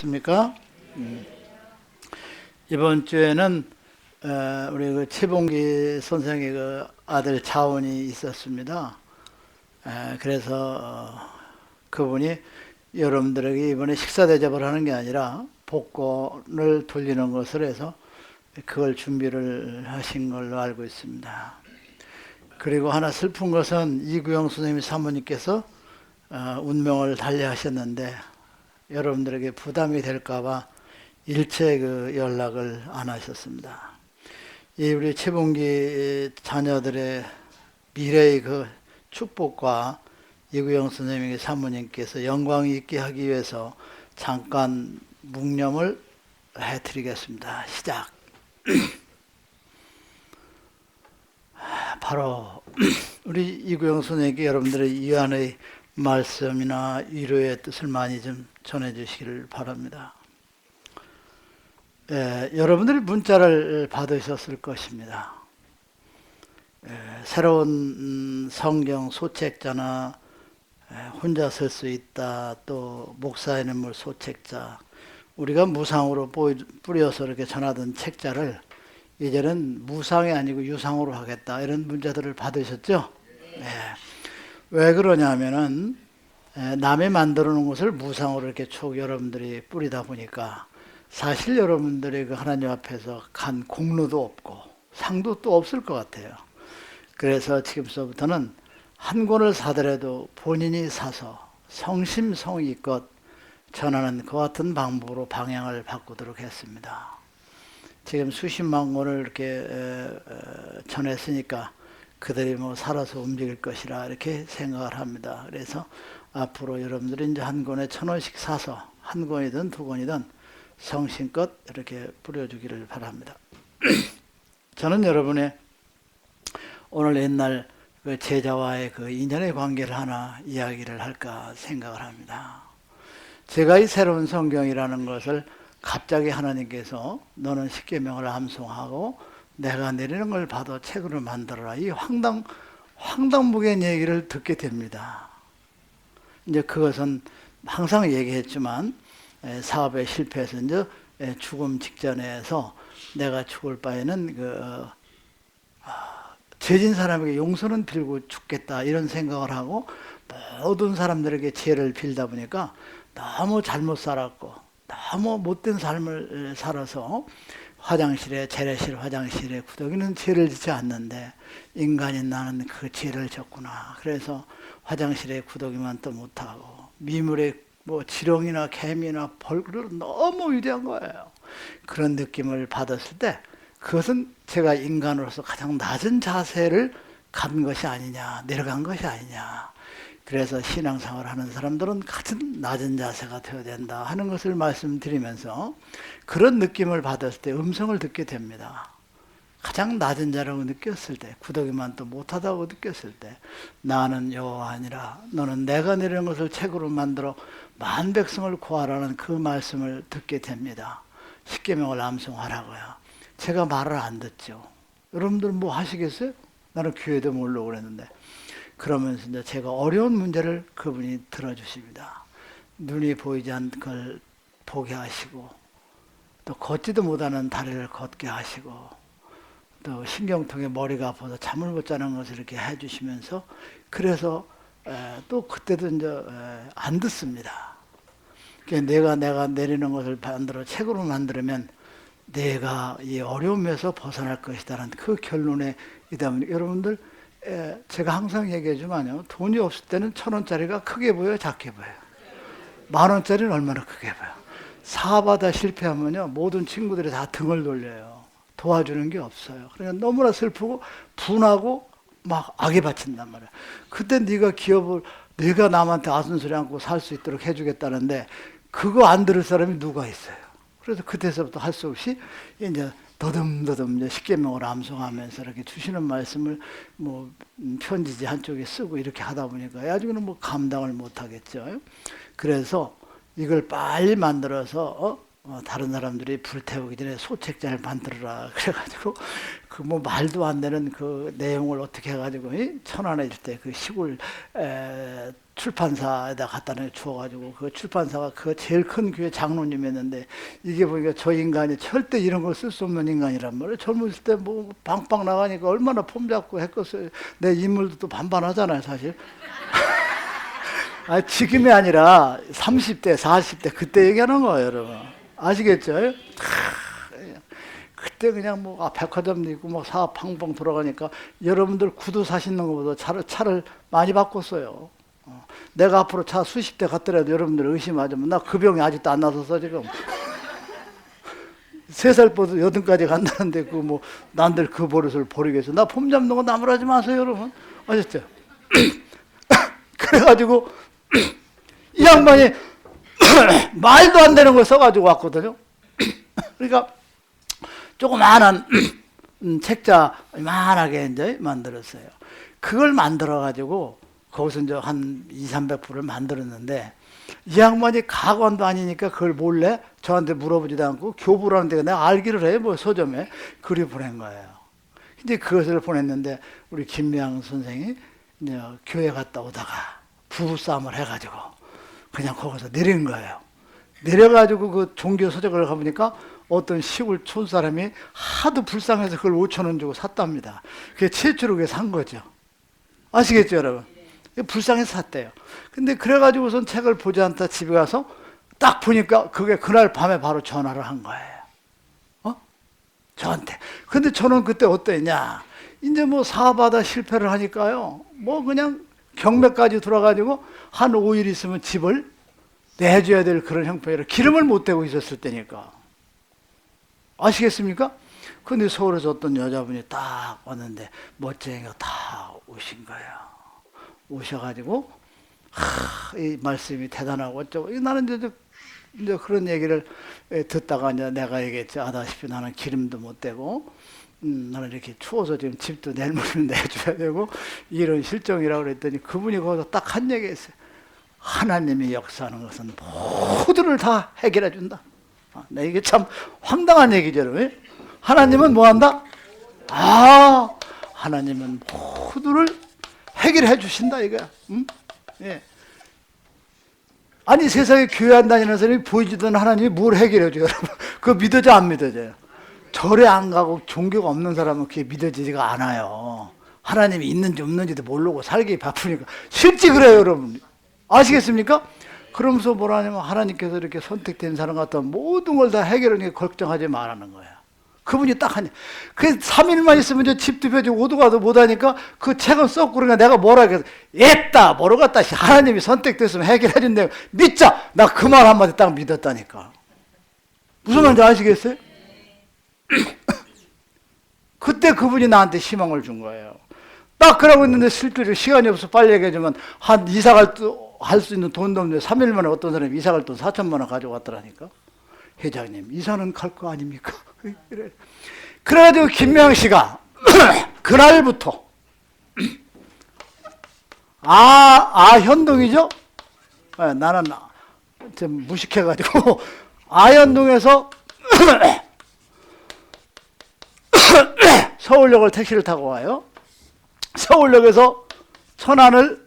습니까? 이번 주에는 우리 그 최봉기 선생의 그 아들 자원이 있었습니다. 그래서 그분이 여러분들에게 이번에 식사 대접을 하는 게 아니라 복권을 돌리는 것을 해서 그걸 준비를 하신 걸로 알고 있습니다. 그리고 하나 슬픈 것은 이구영 선생님 사모님께서 운명을 달리하셨는데 여러분들에게 부담이 될까봐 일체 그 연락을 안 하셨습니다. 이 우리 최봉기 자녀들의 미래의 그 축복과 이구영 선생님의 사모님께서 영광 있게 하기 위해서 잠깐 묵념을 해드리겠습니다. 시작. 바로 우리 이구영 선생님께 여러분들의 이안의 말씀이나 위로의 뜻을 많이 좀 전해주시기를 바랍니다. 여러분들이 문자를 받으셨을 것입니다. 새로운 성경 소책자나 혼자 쓸 수 있다, 또 목사의 눈물 소책자, 우리가 무상으로 뿌려서 이렇게 전하던 책자를 이제는 무상이 아니고 유상으로 하겠다, 이런 문자들을 받으셨죠? 네. 왜 그러냐면은 남이 만들어 놓은 것을 무상으로 이렇게 쭉 여러분들이 뿌리다 보니까 사실 여러분들이 그 하나님 앞에서 간 공로도 없고 상도 또 없을 것 같아요. 그래서 지금서부터는 한 권을 사더라도 본인이 사서 성심성의껏 전하는 그 같은 방법으로 방향을 바꾸도록 했습니다. 지금 수십만 권을 이렇게 전했으니까 그들이 뭐 살아서 움직일 것이라 이렇게 생각을 합니다. 그래서 앞으로 여러분들이 이제 한 권에 1,000원씩 사서 한 권이든 두 권이든 성심껏 이렇게 뿌려주기를 바랍니다. 저는 여러분의 오늘 옛날 그 제자와의 그 인연의 관계를 하나 이야기를 할까 생각을 합니다. 제가 이 새로운 성경이라는 것을 갑자기 하나님께서 너는 십계명을 암송하고 내가 내리는 걸 봐도 책으로 만들어라, 이 황당무계한 얘기를 듣게 됩니다. 이제 그것은 항상 얘기했지만 사업에 실패해서 이제 죽음 직전에서 내가 죽을 바에는 죄진 사람에게 용서는 빌고 죽겠다, 이런 생각을 하고 모든 사람들에게 죄를 빌다 보니까 너무 잘못 살았고 너무 못된 삶을 살아서 화장실에, 재래실 화장실에 구더기는 죄를 짓지 않는데 인간인 나는 그 죄를 졌구나. 그래서 화장실에 구더기만 또 못하고 미물에 뭐 지렁이나 개미나 벌꿀을 너무 위대한 거예요. 그런 느낌을 받았을 때 그것은 제가 인간으로서 가장 낮은 자세를 간 것이 아니냐, 내려간 것이 아니냐. 그래서 신앙생활 하는 사람들은 가장 낮은 자세가 되어야 된다 하는 것을 말씀드리면서 그런 느낌을 받았을 때 음성을 듣게 됩니다. 가장 낮은 자라고 느꼈을 때, 구더기만 또 못하다고 느꼈을 때, 나는 여호와니라 너는 내가 내리는 것을 책으로 만들어 만 백성을 구하라는 그 말씀을 듣게 됩니다. 십계명을 암송하라고요. 제가 말을 안 듣죠. 여러분들 뭐 하시겠어요? 나는 교회도 모르고 그랬는데. 그러면서 이제 제가 어려운 문제를 그분이 들어주십니다. 눈이 보이지 않는 걸 보게 하시고, 또 걷지도 못하는 다리를 걷게 하시고, 또 신경통에 머리가 아파서 잠을 못 자는 것을 이렇게 해주시면서, 그래서 또 그때도 이제 안 듣습니다. 내가 내리는 것을 만들어 책으로 만들면 내가 이 어려움에서 벗어날 것이다라는 그 결론에 이다 보니 여러분들, 제가 항상 얘기하지만요, 돈이 없을 때는 1,000원짜리가 크게 보여요, 작게 보여요? 10,000원짜리는 얼마나 크게 보여요? 사업하다 실패하면요, 모든 친구들이 다 등을 돌려요. 도와주는 게 없어요. 그러니까 너무나 슬프고 분하고 막 악에 바친단 말이에요. 그때 네가 기업을, 내가 남한테 아순소리 안고 살 수 있도록 해주겠다는데 그거 안 들을 사람이 누가 있어요? 그래서 그때서부터 할 수 없이 이제 더듬더듬 이제 십계명을 암송하면서 이렇게 주시는 말씀을 뭐 편지지 한쪽에 쓰고 이렇게 하다 보니까 나중에는 뭐 감당을 못 하겠죠. 그래서 이걸 빨리 만들어서 다른 사람들이 불태우기 전에 소책자를 만들어라 그래가지고 그 뭐 말도 안 되는 그 내용을 어떻게 해가지고 천안에 있을 때 그 시골 출판사에다 갖다 주어가지고 그 출판사가 그 제일 큰 교회 장로님이었는데 이게 보니까 저 인간이 절대 이런 걸 쓸 수 없는 인간이란 말이에요. 젊었을 때 뭐 방방 나가니까 얼마나 폼 잡고 했겠어요. 내 인물도 또 반반하잖아요 사실. 아, 지금이 아니라 30대, 40대 그때 얘기하는 거예요, 여러분. 아시겠죠? 그때 그냥 뭐 백화점도 있고 뭐 사업 팡팡 돌아가니까 여러분들 구두 사시는 것보다 차를 많이 바꿨어요. 내가 앞으로 차 수십 대 갔더라도 여러분들 의심하지만 나 그 병이 아직도 안 나섰어 지금. 3살부터 8까지 간다는데 그 뭐 남들 그 버릇을 버리겠어. 나 폼 잡는 거 나무라지 마세요, 여러분. 아셨죠? 그래가지고 이 양반이 말도 안 되는 걸 써가지고 왔거든요. 그러니까 조그마한 책자 이만하게 이제 만들었어요. 그걸 만들어가지고 거기서 이제 한 200~300부를 만들었는데 이 양반이 가관도 아니니까 그걸 몰래 저한테 물어보지도 않고 교부라는 데가 내가 알기를 해요. 뭐 서점에 글이 보낸 거예요. 이제 그것을 보냈는데 우리 김미양 선생이 이제 교회 갔다 오다가 부부싸움을 해가지고 그냥 거기서 내린 거예요. 내려가지고 그 종교 서적을 가보니까 어떤 시골 촌 사람이 하도 불쌍해서 그걸 5,000원 주고 샀답니다. 그게 최초로 그게 산 거죠. 아시겠죠, 여러분? 불쌍해서 샀대요. 근데 그래가지고선 책을 보지 않다 집에 가서 딱 보니까 그게 그날 밤에 바로 전화를 한 거예요. 저한테. 근데 저는 그때 어땠냐? 이제 뭐 사업하다 실패를 하니까요. 뭐 그냥 경매까지 들어가지고 한 5일 있으면 집을 내줘야 될 그런 형편이라 기름을 못 대고 있었을 때니까. 아시겠습니까? 근데 서울에서 어떤 여자분이 딱 왔는데 멋쟁이가 다 오신 거예요. 오셔가지고 이 말씀이 대단하고 어쩌고 나는 이제 그런 얘기를 듣다가 이제 내가 얘기했죠. 아다시피 나는 기름도 못 대고 나는 이렇게 추워서 지금 집도 내일 모레는 내줘야 되고 이런 실정이라고 그랬더니 그분이 거기서 딱 한 얘기 했어요. 하나님이 역사하는 것은 모두를 다 해결해 준다. 나 이게 참 황당한 얘기죠. 여러분. 하나님은 뭐 한다? 하나님은 모두를 해결해 주신다 이거야. 응? 예. 아니 세상에 교회 안 다니는 사람이 보이지도 않는 하나님이 뭘 해결해 줘요, 여러분? 그거 믿어져 안 믿어져요? 절에 안 가고 종교가 없는 사람은 그게 믿어지지가 않아요. 하나님이 있는지 없는지도 모르고 살기 바쁘니까. 실제 그래요, 여러분. 아시겠습니까? 그러면서 뭐라 하냐면 하나님께서 이렇게 선택된 사람 같으면 모든 걸 다 해결하니까 걱정하지 말라는 거야. 그분이 딱 하냐. 그 3일만 있으면 이제 집도 펴지고 오도 가도 못하니까 그 책은 썼고 그러니까 내가 뭐라 그래서 했다 뭐로 갔다 하나님이 선택됐으면 해결해 준대. 믿자. 나 그 말 한마디 딱 믿었다니까. 무슨 말인지 아시겠어요? 그때 그분이 나한테 희망을 준 거예요. 딱 그러고 있는데 실제로 시간이 없어 빨리 얘기해주면 한 이사 할 수 있는 돈도 없는데 3일 만에 어떤 사람이 이사 갈 돈 4천만 원 가져왔더라니까. 회장님 이사는 갈 거 아닙니까? 그래. 그래가지고 김명 씨가 그날부터 아현동이죠? 네, 나는 좀 무식해가지고 아현동에서 서울역을 택시를 타고 와요. 서울역에서 천안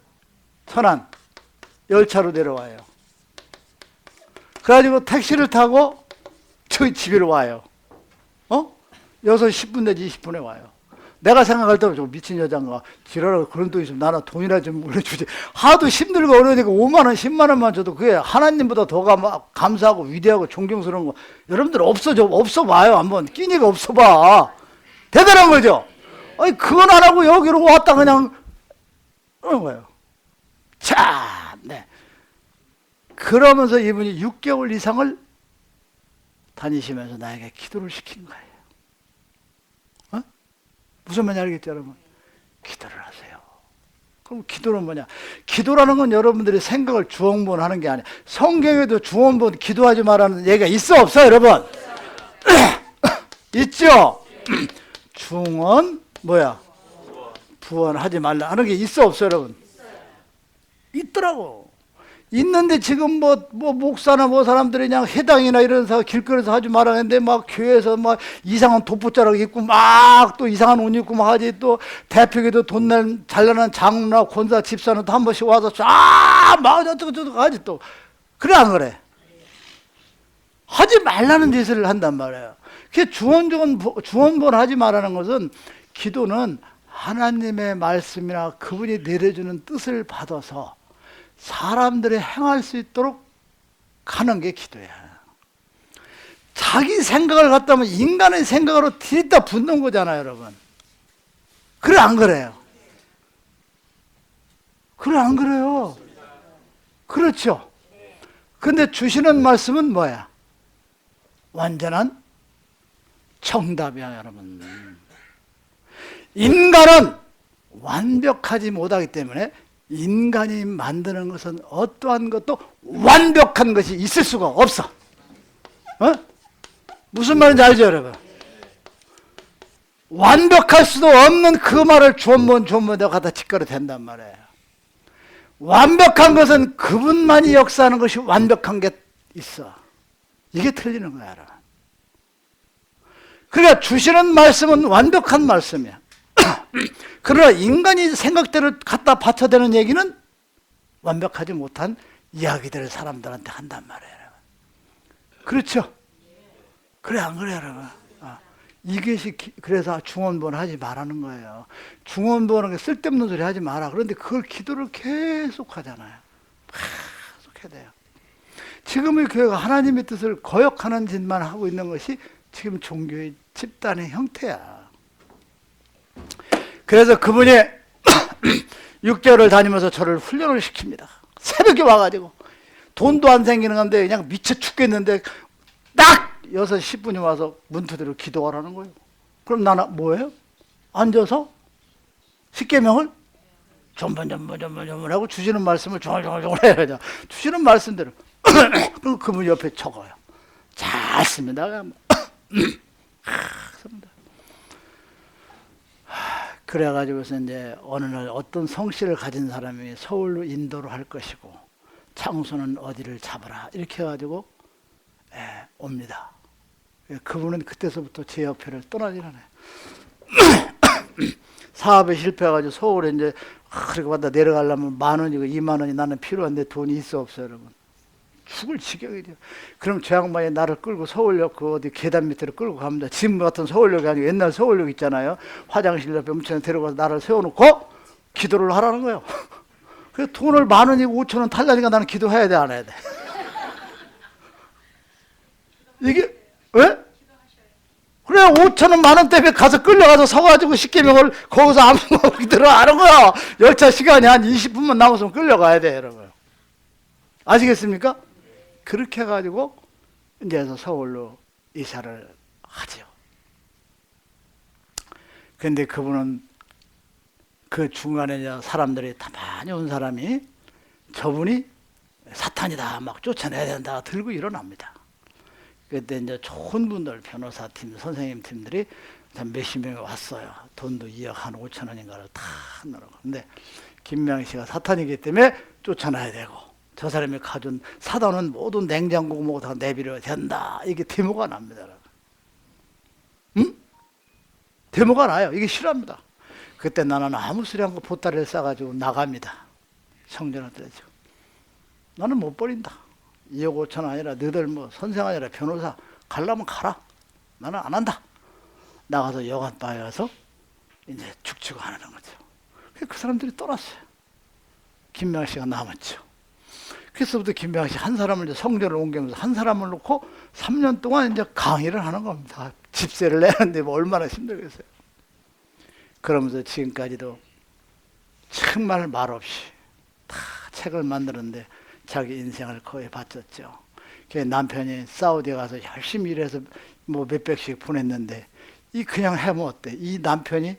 열차로 내려와요. 그래가지고 택시를 타고 저희 집으로 와요. 6시 10분 내지 20분에 와요. 내가 생각할 때 저 미친 여자인가 지랄하고 그런 돈 있으면 나는 돈이나 좀 올려주지. 하도 힘들고 어려우니까 5만 원 10만 원만 줘도 그게 하나님보다 더 감사하고 위대하고 존경스러운 거 여러분들 없어 봐요. 한번 끼니가 없어 봐. 대단한 거죠. 아니 그건 안 하고 여기로 왔다 그냥 그런 거예요. 자, 네. 그러면서 이분이 6개월 이상을 다니시면서 나에게 기도를 시킨 거예요. 무슨 말인지 알겠죠, 여러분? 기도를 하세요. 그럼 기도는 뭐냐? 기도라는 건 여러분들이 생각을 주원본 하는 게 아니에요. 성경에도 주원본 기도하지 말라는 얘기가 있어 없어, 여러분? 있죠? 중원 뭐야? 부원하지 말라 하는 게 있어 없어, 여러분? 있더라고. 있는데 지금 목사나 사람들이 그냥 회당이나 이런 사 길거리에서 하지 말라는데 막 교회에서 막 이상한 돋보자락 입고 막 또 이상한 옷 입고 막 하지. 또 대표기도 잘나는 장로나 권사 집사는 또 한 번씩 와서 막 저쩌고 하지 또. 그래 안 그래? 하지 말라는 짓을 한단 말이에요. 그 주원본 하지 말라는 것은, 기도는 하나님의 말씀이나 그분이 내려주는 뜻을 받아서 사람들이 행할 수 있도록 하는 게 기도야. 자기 생각을 갖다 하면 인간의 생각으로 들이다 붙는 거잖아요, 여러분. 그래 안 그래요? 그래 안 그래요? 그렇죠. 근데 주시는 말씀은 뭐야? 완전한 정답이야, 여러분. 인간은 완벽하지 못하기 때문에 인간이 만드는 것은 어떠한 것도 완벽한 것이 있을 수가 없어. 무슨 말인지 알죠, 여러분? 완벽할 수도 없는 그 말을 존먼 갖다 짓거려 댄단 말이에요. 완벽한 것은 그분만이 역사하는 것이 완벽한 게 있어. 이게 틀리는 거야, 여러분. 그러니까 주시는 말씀은 완벽한 말씀이야. 그러나 인간이 생각대로 갖다 받쳐대는 얘기는 완벽하지 못한 이야기들을 사람들한테 한단 말이에요. 그렇죠? 그래 안 그래 여러분? 이것이 그래서 중언부언 하지 말라는 거예요. 중언부언은 쓸데없는 소리 하지 마라. 그런데 그걸 기도를 계속 하잖아요. 계속 해야 돼요. 지금의 교회가 하나님의 뜻을 거역하는 짓만 하고 있는 것이 지금 종교의 집단의 형태야. 그래서 그분이 6개월을 다니면서 저를 훈련을 시킵니다. 새벽에 와가지고 돈도 안 생기는 건데 그냥 미쳐 죽겠는데 딱 6시 10분이 와서 문투대로 기도하라는 거예요. 그럼 나는 뭐예요? 앉아서 십계명을 전번하고 주시는 말씀을 조물조물 해야 주시는 말씀대로. 그리고 그분 옆에 적어요. 잘 씁니다. 그래가지고서 이제 어느 날 어떤 성씨를 가진 사람이 서울로 인도를 할 것이고 장소는 어디를 잡아라 이렇게 해가지고 옵니다. 그분은 그때서부터 제 옆에를 떠나질 않아요. 사업에 실패해가지고 서울에 이제 그렇게 받다 내려가려면 10,000원이고 20,000원이 나는 필요한데 돈이 있어 없어요, 여러분. 죽을 지경이죠. 그럼 저 양반이 나를 끌고 서울역 그 어디 계단 밑으로 끌고 갑니다. 지금 같은 서울역이 아니고 옛날 서울역 있잖아요. 화장실 옆에 엄청 데려가서 나를 세워놓고 기도를 하라는 거예요. 그래서 돈을 10,000원이고 5,000원 탈라니까 나는 기도해야 돼, 안 해야 돼? 이게 왜? 그래 5,000원 10,000원 때문에 가서 끌려가서 서가지고 십계명을 거기서 아무 기도를 하는 거야. 열차 시간이 한 20분만 남았으면 끌려가야 돼, 여러분. 아시겠습니까? 그렇게 해가지고 이제 서울로 이사를 하죠. 근데 그분은 그 중간에 사람들이 다 많이 온 사람이 저분이 사탄이다 막 쫓아내야 된다 들고 일어납니다. 그때 이제 좋은 분들 변호사팀 선생님 팀들이 몇십 명이 왔어요. 돈도 2억 한 5천원인가를 다 넣어. 근데 김명희씨가 사탄이기 때문에 쫓아내야 되고 저 사람이 가진 사단은 모든 냉장고 뭐 다 내비려야 된다. 이게 데모가 납니다. 응? 데모가 나요. 이게 싫어합니다. 그때 나는 아무 소리 안 거 보따리를 싸가지고 나갑니다. 성전한테 나는 못 버린다. 2억 5천 아니라 너희들 뭐 선생 아니라 변호사 가려면 가라. 나는 안 한다. 나가서 여관바에 가서 이제 죽치고 하는 거죠. 그 사람들이 떠났어요. 김명희 씨가 남았죠. 그래서부터 김명희 씨 한 사람을 이제 성전을 옮기면서 한 사람을 놓고 3년 동안 이제 강의를 하는 겁니다. 집세를 내는데 뭐 얼마나 힘들겠어요. 그러면서 지금까지도 정말 말없이 다 책을 만드는데 자기 인생을 거의 바쳤죠. 남편이 사우디에 가서 열심히 일해서 뭐 몇백씩 보냈는데 이 그냥 해면 어때? 이 남편이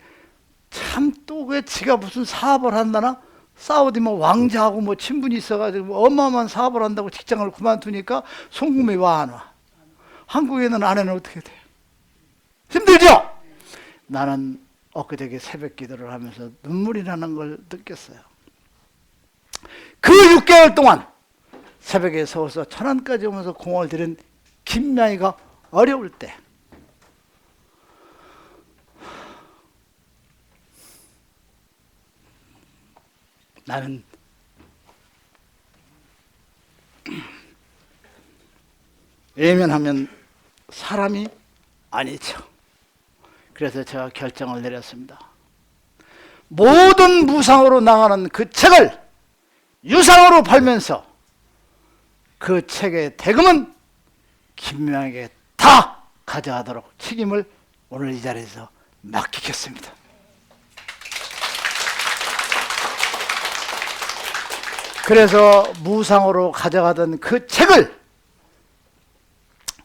참 또 왜 지가 무슨 사업을 한다나? 사우디 뭐 왕자하고 뭐 친분이 있어가지고 뭐 어마어마한 사업을 한다고 직장을 그만두니까 송금이 와 안 와? 한국에는 아내는 어떻게 돼요? 힘들죠? 나는 엊그저께 새벽 기도를 하면서 눈물이 나는 걸 느꼈어요. 그 6개월 동안 새벽에 서울서 천안까지 오면서 공을 들인 김양이가 어려울 때 나는 외면하면 사람이 아니죠. 그래서 제가 결정을 내렸습니다. 모든 무상으로 나가는 그 책을 유상으로 팔면서 그 책의 대금은 김명에게 다 가져가도록 책임을 오늘 이 자리에서 맡기겠습니다. 그래서 무상으로 가져가던 그 책을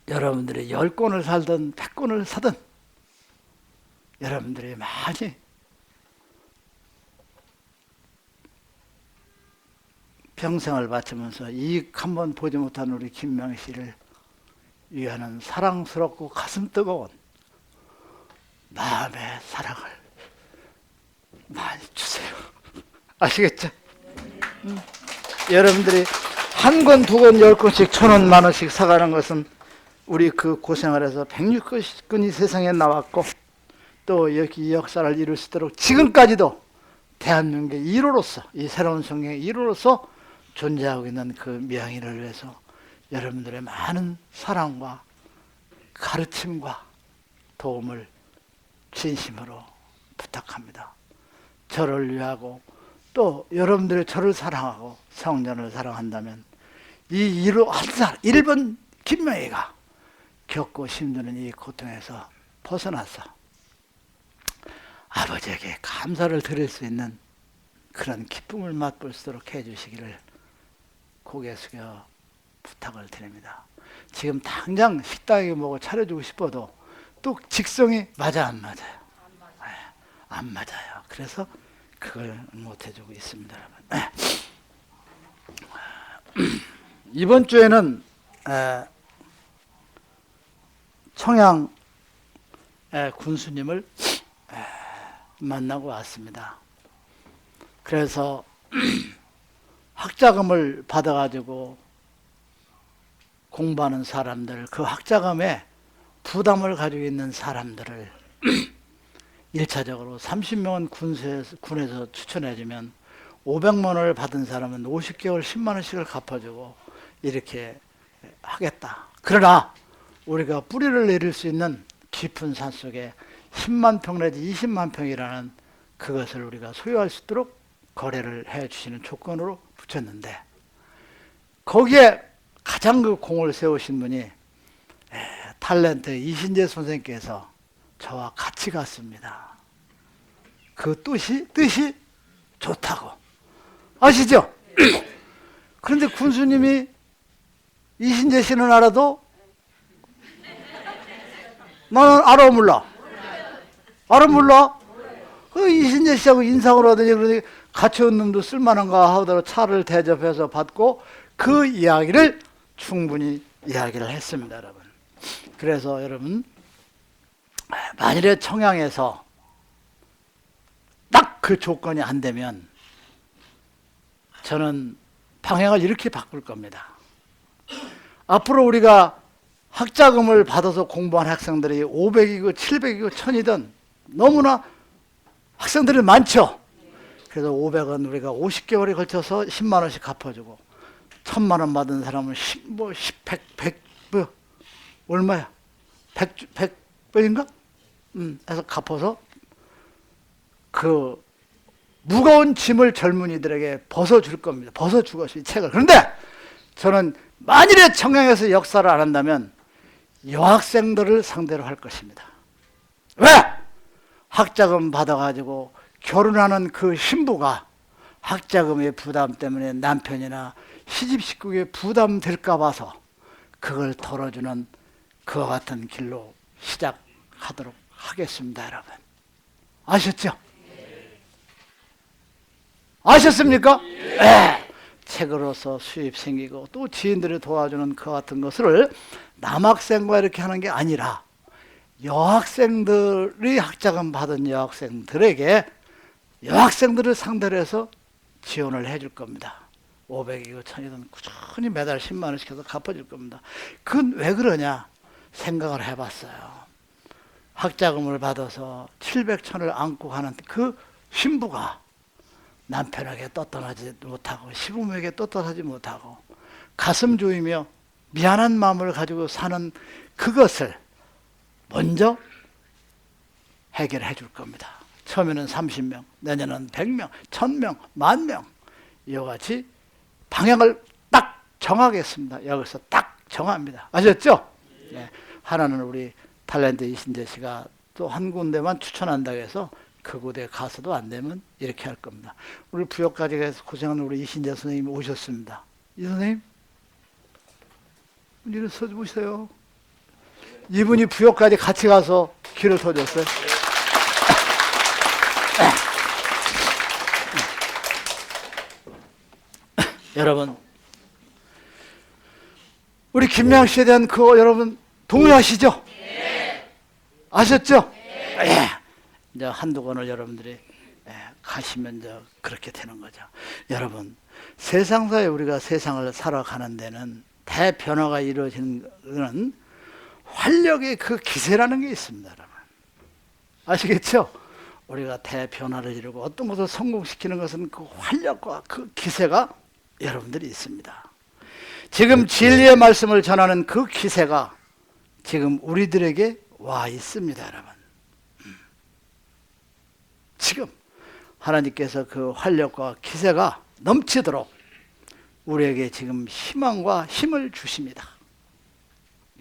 여러분들이 10권을 살든 100권을 사든 여러분들이 많이 평생을 바치면서 이익 한번 보지 못한 우리 김명희 씨를 위하는 사랑스럽고 가슴 뜨거운 마음의 사랑을 많이 주세요. 아시겠죠? 여러분들이 한 권, 두 권, 10권씩 1,000원, 10,000원씩 사가는 것은 우리 그 고생을 해서 106권이 세상에 나왔고 또 여기 역사를 이룰 수 있도록 지금까지도 대한민국의 1호로서 이 새로운 성경의 1호로서 존재하고 있는 그 미양이를 위해서 여러분들의 많은 사랑과 가르침과 도움을 진심으로 부탁합니다. 저를 위하고 또 여러분들이 저를 사랑하고 성전을 사랑한다면 이 1호 한살 1번 김명희가 겪고 힘드는 이 고통에서 벗어나서 아버지에게 감사를 드릴 수 있는 그런 기쁨을 맛볼 수 있도록 해주시기를 고개 숙여 부탁을 드립니다. 지금 당장 식당에 뭐고 차려주고 싶어도 또 직성이 맞아 안 맞아요? 안 맞아요. 그래서 그걸 못 해주고 있습니다, 여러분. 이번 주에는 청양 군수님을 만나고 왔습니다. 그래서 학자금을 받아가지고 공부하는 사람들, 그 학자금에 부담을 가지고 있는 사람들을 1차적으로 30명은 군에서 추천해주면 500만 원을 받은 사람은 50개월 10만 원씩을 갚아주고 이렇게 하겠다. 그러나 우리가 뿌리를 내릴 수 있는 깊은 산속에 10만 평 내지 20만 평이라는 그것을 우리가 소유할 수 있도록 거래를 해주시는 조건으로 붙였는데 거기에 가장 그 공을 세우신 분이 탤런트 이신재 선생님께서 저와 같이 갔습니다. 그 뜻이 좋다고 아시죠? 그런데 군수님이 이신재 씨는 알아도 나는 알아 몰라? 알아 몰라? 그 이신재 씨하고 인상을 하더니 그러니 같이 온 놈도 쓸만한가 하더라도 차를 대접해서 받고 그 이야기를 충분히 이야기를 했습니다, 여러분. 그래서 여러분 만일에 청양에서 딱 그 조건이 안 되면 저는 방향을 이렇게 바꿀 겁니다. 앞으로 우리가 학자금을 받아서 공부한 학생들이 500이고 700이고 1000이든 너무나 학생들이 많죠. 그래서 500은 우리가 50개월에 걸쳐서 10만 원씩 갚아주고 1000만 원 받은 사람은 100, 얼마야? 100번인가? 해서 갚아서 그 무거운 짐을 젊은이들에게 벗어줄 겁니다. 벗어주고 이 책을. 그런데 저는 만일에 청양에서 역사를 안 한다면 여학생들을 상대로 할 것입니다. 왜? 학자금 받아가지고 결혼하는 그 신부가 학자금의 부담 때문에 남편이나 시집 식구에게 부담될까 봐서 그걸 덜어주는 그와 같은 길로 시작하도록 하겠습니다, 여러분. 아셨죠? 아셨습니까? 네. 책으로서 수입 생기고 또 지인들이 도와주는 그와 같은 것을 남학생과 이렇게 하는 게 아니라 여학생들이 학자금 받은 여학생들에게 여학생들을 상대로 해서 지원을 해줄 겁니다. 500이고 1000이든 꾸준히 매달 10만 원씩 해서 갚아줄 겁니다. 그건 왜 그러냐 생각을 해봤어요. 학자금을 받아서 700, 1000을 안고 가는 그 신부가 남편에게 떳떳하지 못하고 시부모에게 떳떳하지 못하고 가슴 조이며 미안한 마음을 가지고 사는 그것을 먼저 해결해 줄 겁니다. 처음에는 30명, 내년은 100명, 1000명, 10,000명 이와 같이 방향을 딱 정하겠습니다. 여기서 딱 정합니다. 아셨죠? 네. 하나는 우리 탤런트 이신재 씨가 또 한 군데만 추천한다고 해서 그 군데 가서도 안 되면 이렇게 할 겁니다. 우리 부여까지 가서 고생하는 우리 이신재 선생님이 오셨습니다. 이 선생님 일어서 보세요. 이분이 부여까지 같이 가서 길을 터줬어요. 여러분, 우리 김양 씨에 대한 그거 여러분 동의하시죠? 네. 아셨죠? 네. 예. 이제 한두 권을 여러분들이 가시면 이제 그렇게 되는 거죠. 여러분, 세상사에 우리가 세상을 살아가는 데는 대변화가 이루어지는 것은 활력의 그 기세라는 게 있습니다. 여러분. 아시겠죠? 우리가 대변화를 이루고 어떤 것을 성공시키는 것은 그 활력과 그 기세가 여러분들이 있습니다. 지금 진리의 말씀을 전하는 그 기세가 지금 우리들에게 와 있습니다. 여러분. 지금 하나님께서 그 활력과 기세가 넘치도록 우리에게 지금 희망과 힘을 주십니다.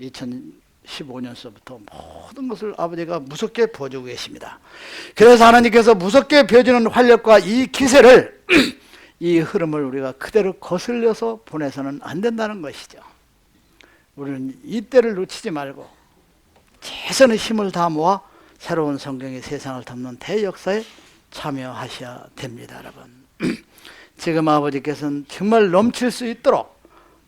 2015년서부터 모든 것을 아버지가 무섭게 부어주고 계십니다. 그래서 하나님께서 무섭게 부어주는 활력과 이 기세를 이 흐름을 우리가 그대로 거슬려서 보내서는 안 된다는 것이죠. 우리는 이 때를 놓치지 말고 최선의 힘을 다 모아 새로운 성경의 세상을 담는 대역사에 참여하셔야 됩니다. 여러분. 지금 아버지께서는 정말 넘칠 수 있도록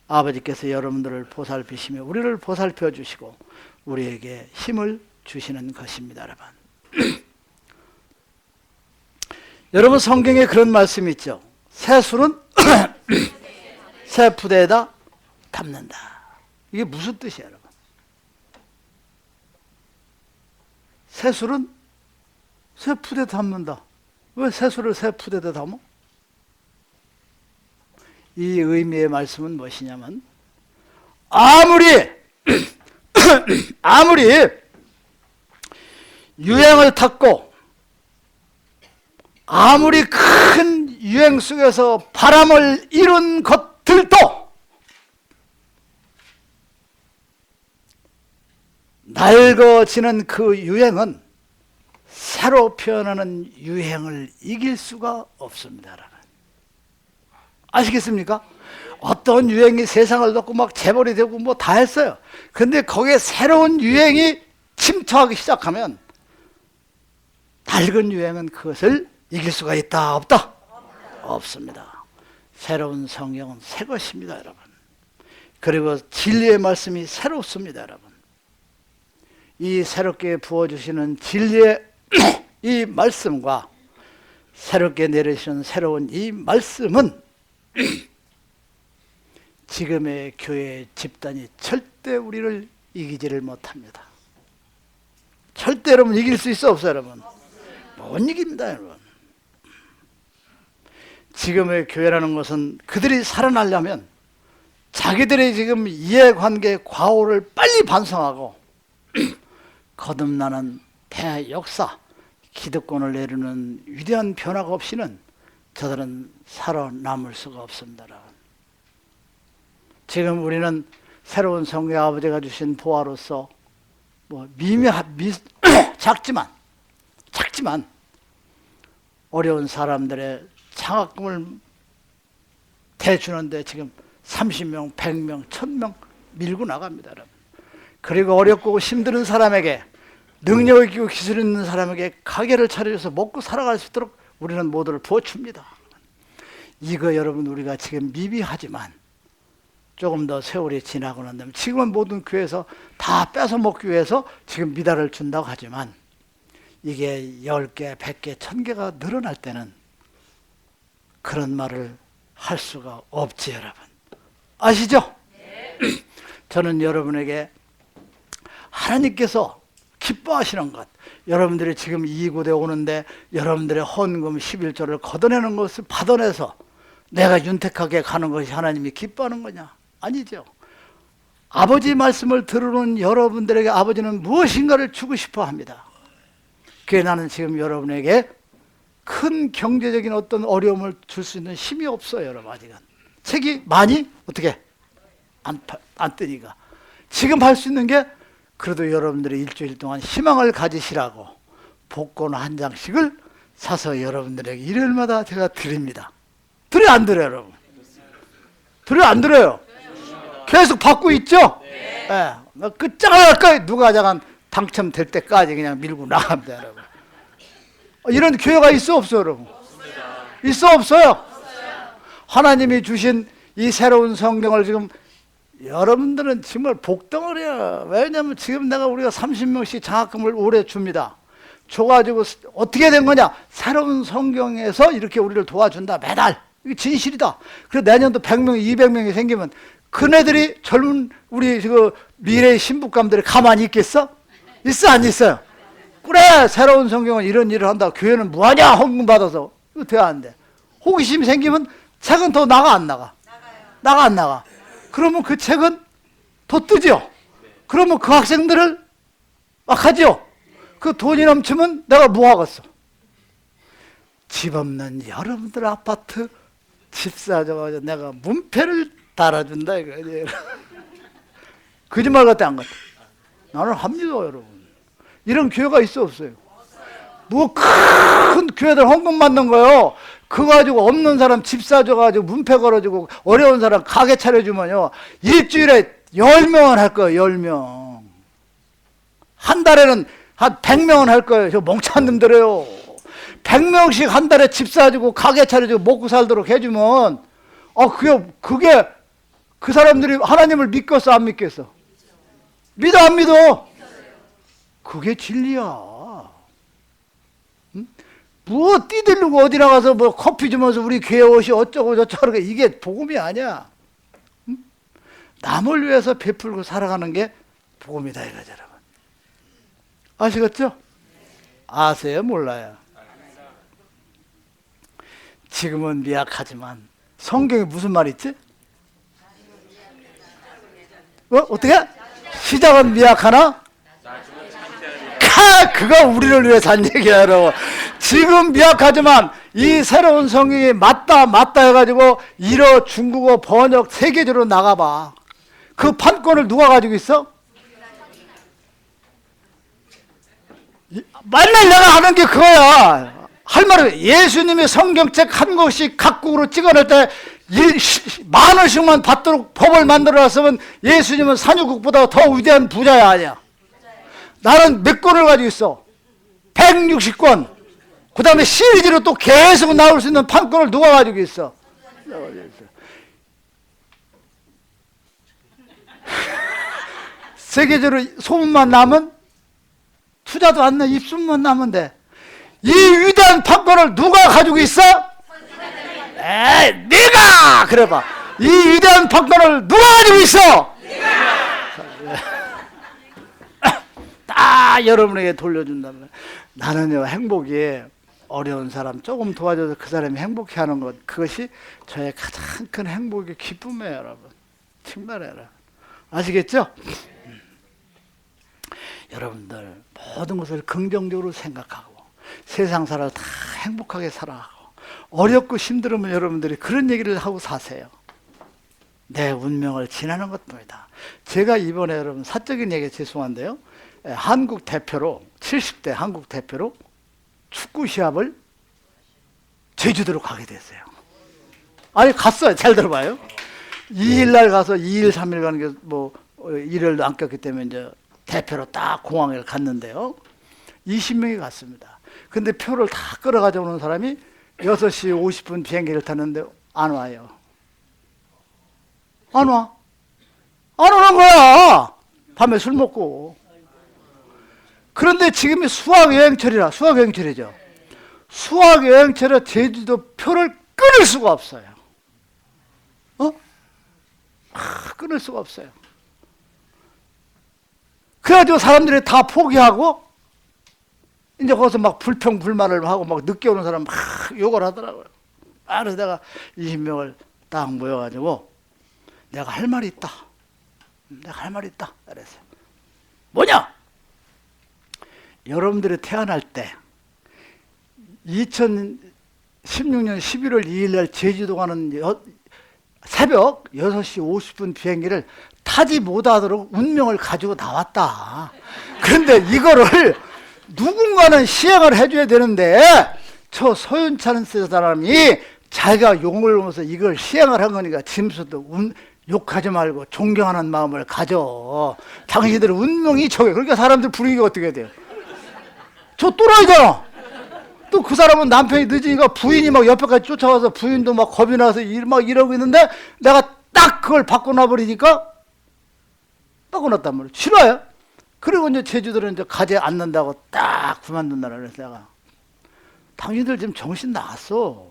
아버지께서 여러분들을 보살피시며 우리를 보살펴 주시고 우리에게 힘을 주시는 것입니다. 여러분. 여러분 성경에 그런 말씀이 있죠. 새술은 새 푸대에다 담는다. 이게 무슨 뜻이에요, 여러분? 새술은 새 푸대에 담는다. 왜 새술을 새 푸대에다 담어? 이 의미의 말씀은 무엇이냐면 아무리 유행을 탔고 아무리 큰 유행 속에서 바람을 이룬 것들도 낡아지는 그 유행은 새로 피어나는 유행을 이길 수가 없습니다. 아시겠습니까? 어떤 유행이 세상을 덮고 막 재벌이 되고 뭐 다 했어요. 근데 거기에 새로운 유행이 침투하기 시작하면 낡은 유행은 그것을 이길 수가 있다 없다? 없습니다. 새로운 성경은 새 것입니다. 여러분. 그리고 진리의 말씀이 새롭습니다. 여러분. 이 새롭게 부어주시는 진리의 이 말씀과 새롭게 내리시는 새로운 이 말씀은 지금의 교회 집단이 절대 우리를 이기지를 못합니다. 절대 여러분 이길 수 있어 없어요 여러분? 못 이깁니다 여러분. 지금의 교회라는 것은 그들이 살아나려면 자기들의 지금 이해관계 과오를 빨리 반성하고 거듭나는 대역사 기득권을 내리는 위대한 변화가 없이는 저들은 살아남을 수가 없습니다. 지금 우리는 새로운 성경 아버지가 주신 보화로서 뭐 작지만 어려운 사람들의 장학금을 대주는데 지금 30명, 100명, 1000명 밀고 나갑니다. 여러분. 그리고 어렵고 힘든 사람에게 능력 있고 기술 있는 사람에게 가게를 차려줘서 먹고 살아갈 수 있도록 우리는 모두를 부어줍니다. 이거 여러분 우리가 지금 미비하지만 조금 더 세월이 지나고 난 다음에 지금은 모든 교회에서 다 뺏어 먹기 위해서 지금 미달을 준다고 하지만 이게 10개, 100개, 1000개가 늘어날 때는 그런 말을 할 수가 없지 여러분. 아시죠? 저는 여러분에게 하나님께서 기뻐하시는 것, 여러분들이 지금 이곳에 오는데 여러분들의 헌금 11조를 걷어내는 것을 받아내서 내가 윤택하게 가는 것이 하나님이 기뻐하는 거냐? 아니죠. 아버지 말씀을 들으는 여러분들에게 아버지는 무엇인가를 주고 싶어 합니다. 그게 나는 지금 여러분에게 큰 경제적인 어떤 어려움을 줄 수 있는 힘이 없어요 여러분. 아직은 책이 많이 어떻게 안 뜨니까 지금 할 수 있는 게 그래도 여러분들이 일주일 동안 희망을 가지시라고 복권 한 장씩을 사서 여러분들에게 일요일마다 제가 드립니다. 들어요 안 들어요 여러분? 들어요 안 들어요? 계속 받고 있죠? 네. 끝장날까 누가 잠깐 당첨될 때까지 그냥 밀고 나갑니다 여러분. 이런 교회가 있어 없어요 여러분? 있어 없어요? 하나님이 주신 이 새로운 성경을 지금 여러분들은 정말 복덩어리야. 왜냐하면 지금 우리가 30명씩 장학금을 올해 줍니다. 줘가지고 어떻게 된 거냐? 새로운 성경에서 이렇게 우리를 도와준다 매달. 이게 진실이다. 그래서 내년도 100명, 200명이 생기면 그네들이 젊은 우리 그 미래의 신부감들이 가만히 있겠어? 있어 안 있어요? 그래 새로운 성경은 이런 일을 한다. 교회는 뭐하냐 헌금 받아서. 이거 돼야 안 돼. 호기심이 생기면 책은 더 나가 안 나가? 나가 안 나가? 그러면 그 책은 더 뜨죠. 그러면 그 학생들을 막 하죠. 그 돈이 넘치면 내가 뭐 하겠어? 집 없는 여러분들 아파트 집 사줘가지고 내가 문패를 달아준다 이거. 거짓말 같아 안 같아? 나는 합니다 여러분. 이런 교회가 있어 없어요? 뭐 큰 교회들 헌금 받는 거요. 그거 가지고 없는 사람 집 사줘가지고 문패 걸어주고 어려운 사람 가게 차려주면요 일주일에 10명은 할 거예요. 10명. 한 달에는 한 100명은 할 거예요. 저 멍청한 놈들이에요. 100명씩 한 달에 집 사주고 가게 차려주고 먹고 살도록 해주면 그게 그 사람들이 하나님을 믿겠어 안 믿겠어? 믿어 안 믿어? 그게 진리야. 뭐 뛰들르고 어디 나가서 뭐 커피 주면서 우리 교회 옷이 어쩌고 저쩌고 이게 복음이 아니야. 응? 남을 위해서 베풀고 살아가는 게 복음이다 이거죠 여러분. 아시겠죠? 아세요 몰라요? 지금은 미약하지만 성경에 무슨 말이 있지? 어떻게? 시작은 미약하나? 그거 우리를 위해서 한 얘기야 여러분. 지금 미약하지만 이 새로운 성경이 맞다 해가지고 일어 중국어 번역 세계적으로 나가봐. 그 판권을 누가 가지고 있어? 맨날 내가 하는 게 그거야. 할 말은 예수님의 성경책 한 권씩 각국으로 찍어낼 때 10,000원씩만 받도록 법을 만들어놨으면 예수님은 산유국보다 더 위대한 부자야 아니야? 나는 몇 권을 가지고 있어? 160권. 그 다음에 시리즈로 또 계속 나올 수 있는 판권을 누가 가지고 있어? 세계적으로 소문만 나면 투자도 안 나, 입소문만 나면 돼. 이 위대한 판권을 누가 가지고 있어? 에이, 네가! 그래봐. 이 위대한 판권을 누가 가지고 있어? 다 여러분에게 돌려준다면 나는요 행복이 어려운 사람 조금 도와줘서 그 사람이 행복해하는 것 그것이 저의 가장 큰 행복의 기쁨이에요 여러분. 정말 여러분 아시겠죠? 여러분들 모든 것을 긍정적으로 생각하고 세상 살아 다 행복하게 살아가고 어렵고 힘들으면 여러분들이 그런 얘기를 하고 사세요. 내 운명을 지나는 것뿐이다. 제가 이번에 여러분 사적인 얘기 죄송한데요. 한국 대표로 70대 한국 대표로 축구 시합을 제주도로 가게 됐어요. 아니 갔어요. 잘 들어봐요. 2일 날 가서 2일 3일 가는 게 뭐 일요일도 안 꼈기 때문에 이제 대표로 딱 공항에 갔는데요. 20명이 갔습니다. 근데 표를 다 끌어가지고 오는 사람이 6시 50분 비행기를 탔는데 안 와요. 안 와. 안 오는 거야. 밤에 술 먹고. 그런데 지금이 수학여행철이라, 수학여행철이죠. 수학여행철에 제주도 표를 끊을 수가 없어요. 끊을 수가 없어요. 그래가지고 사람들이 다 포기하고 이제 거기서 막 불평불만을 하고 막 늦게 오는 사람 막 욕을 하더라고요. 그래서 내가 20명을 딱 모여가지고 내가 할 말이 있다. 내가 할 말이 있다. 그랬어요. 뭐냐? 여러분들이 태어날 때 2016년 11월 2일 날 제주도 가는 새벽 6시 50분 비행기를 타지 못하도록 운명을 가지고 나왔다. 그런데 이거를 누군가는 시행을 해줘야 되는데 저 소윤찬 사람이 자기가 욕을 먹어서 이걸 시행을 한 거니까 짐수도 욕하지 말고 존경하는 마음을 가져. 당신들의 운명이 저게. 그러니까 사람들 분위기가 어떻게 돼요? 저 또라이잖아. 또 그 사람은 남편이 늦으니까 부인이 막 옆에까지 쫓아와서 부인도 막 겁이 나서 막 이러고 있는데 내가 딱 그걸 바꿔놔버리니까 바꿔놨단 말이에요. 싫어요. 그리고 이제 제주도는 이제 가지 않는다고 딱 그만둔다라 그래서 내가 당신들 지금 정신 나갔어.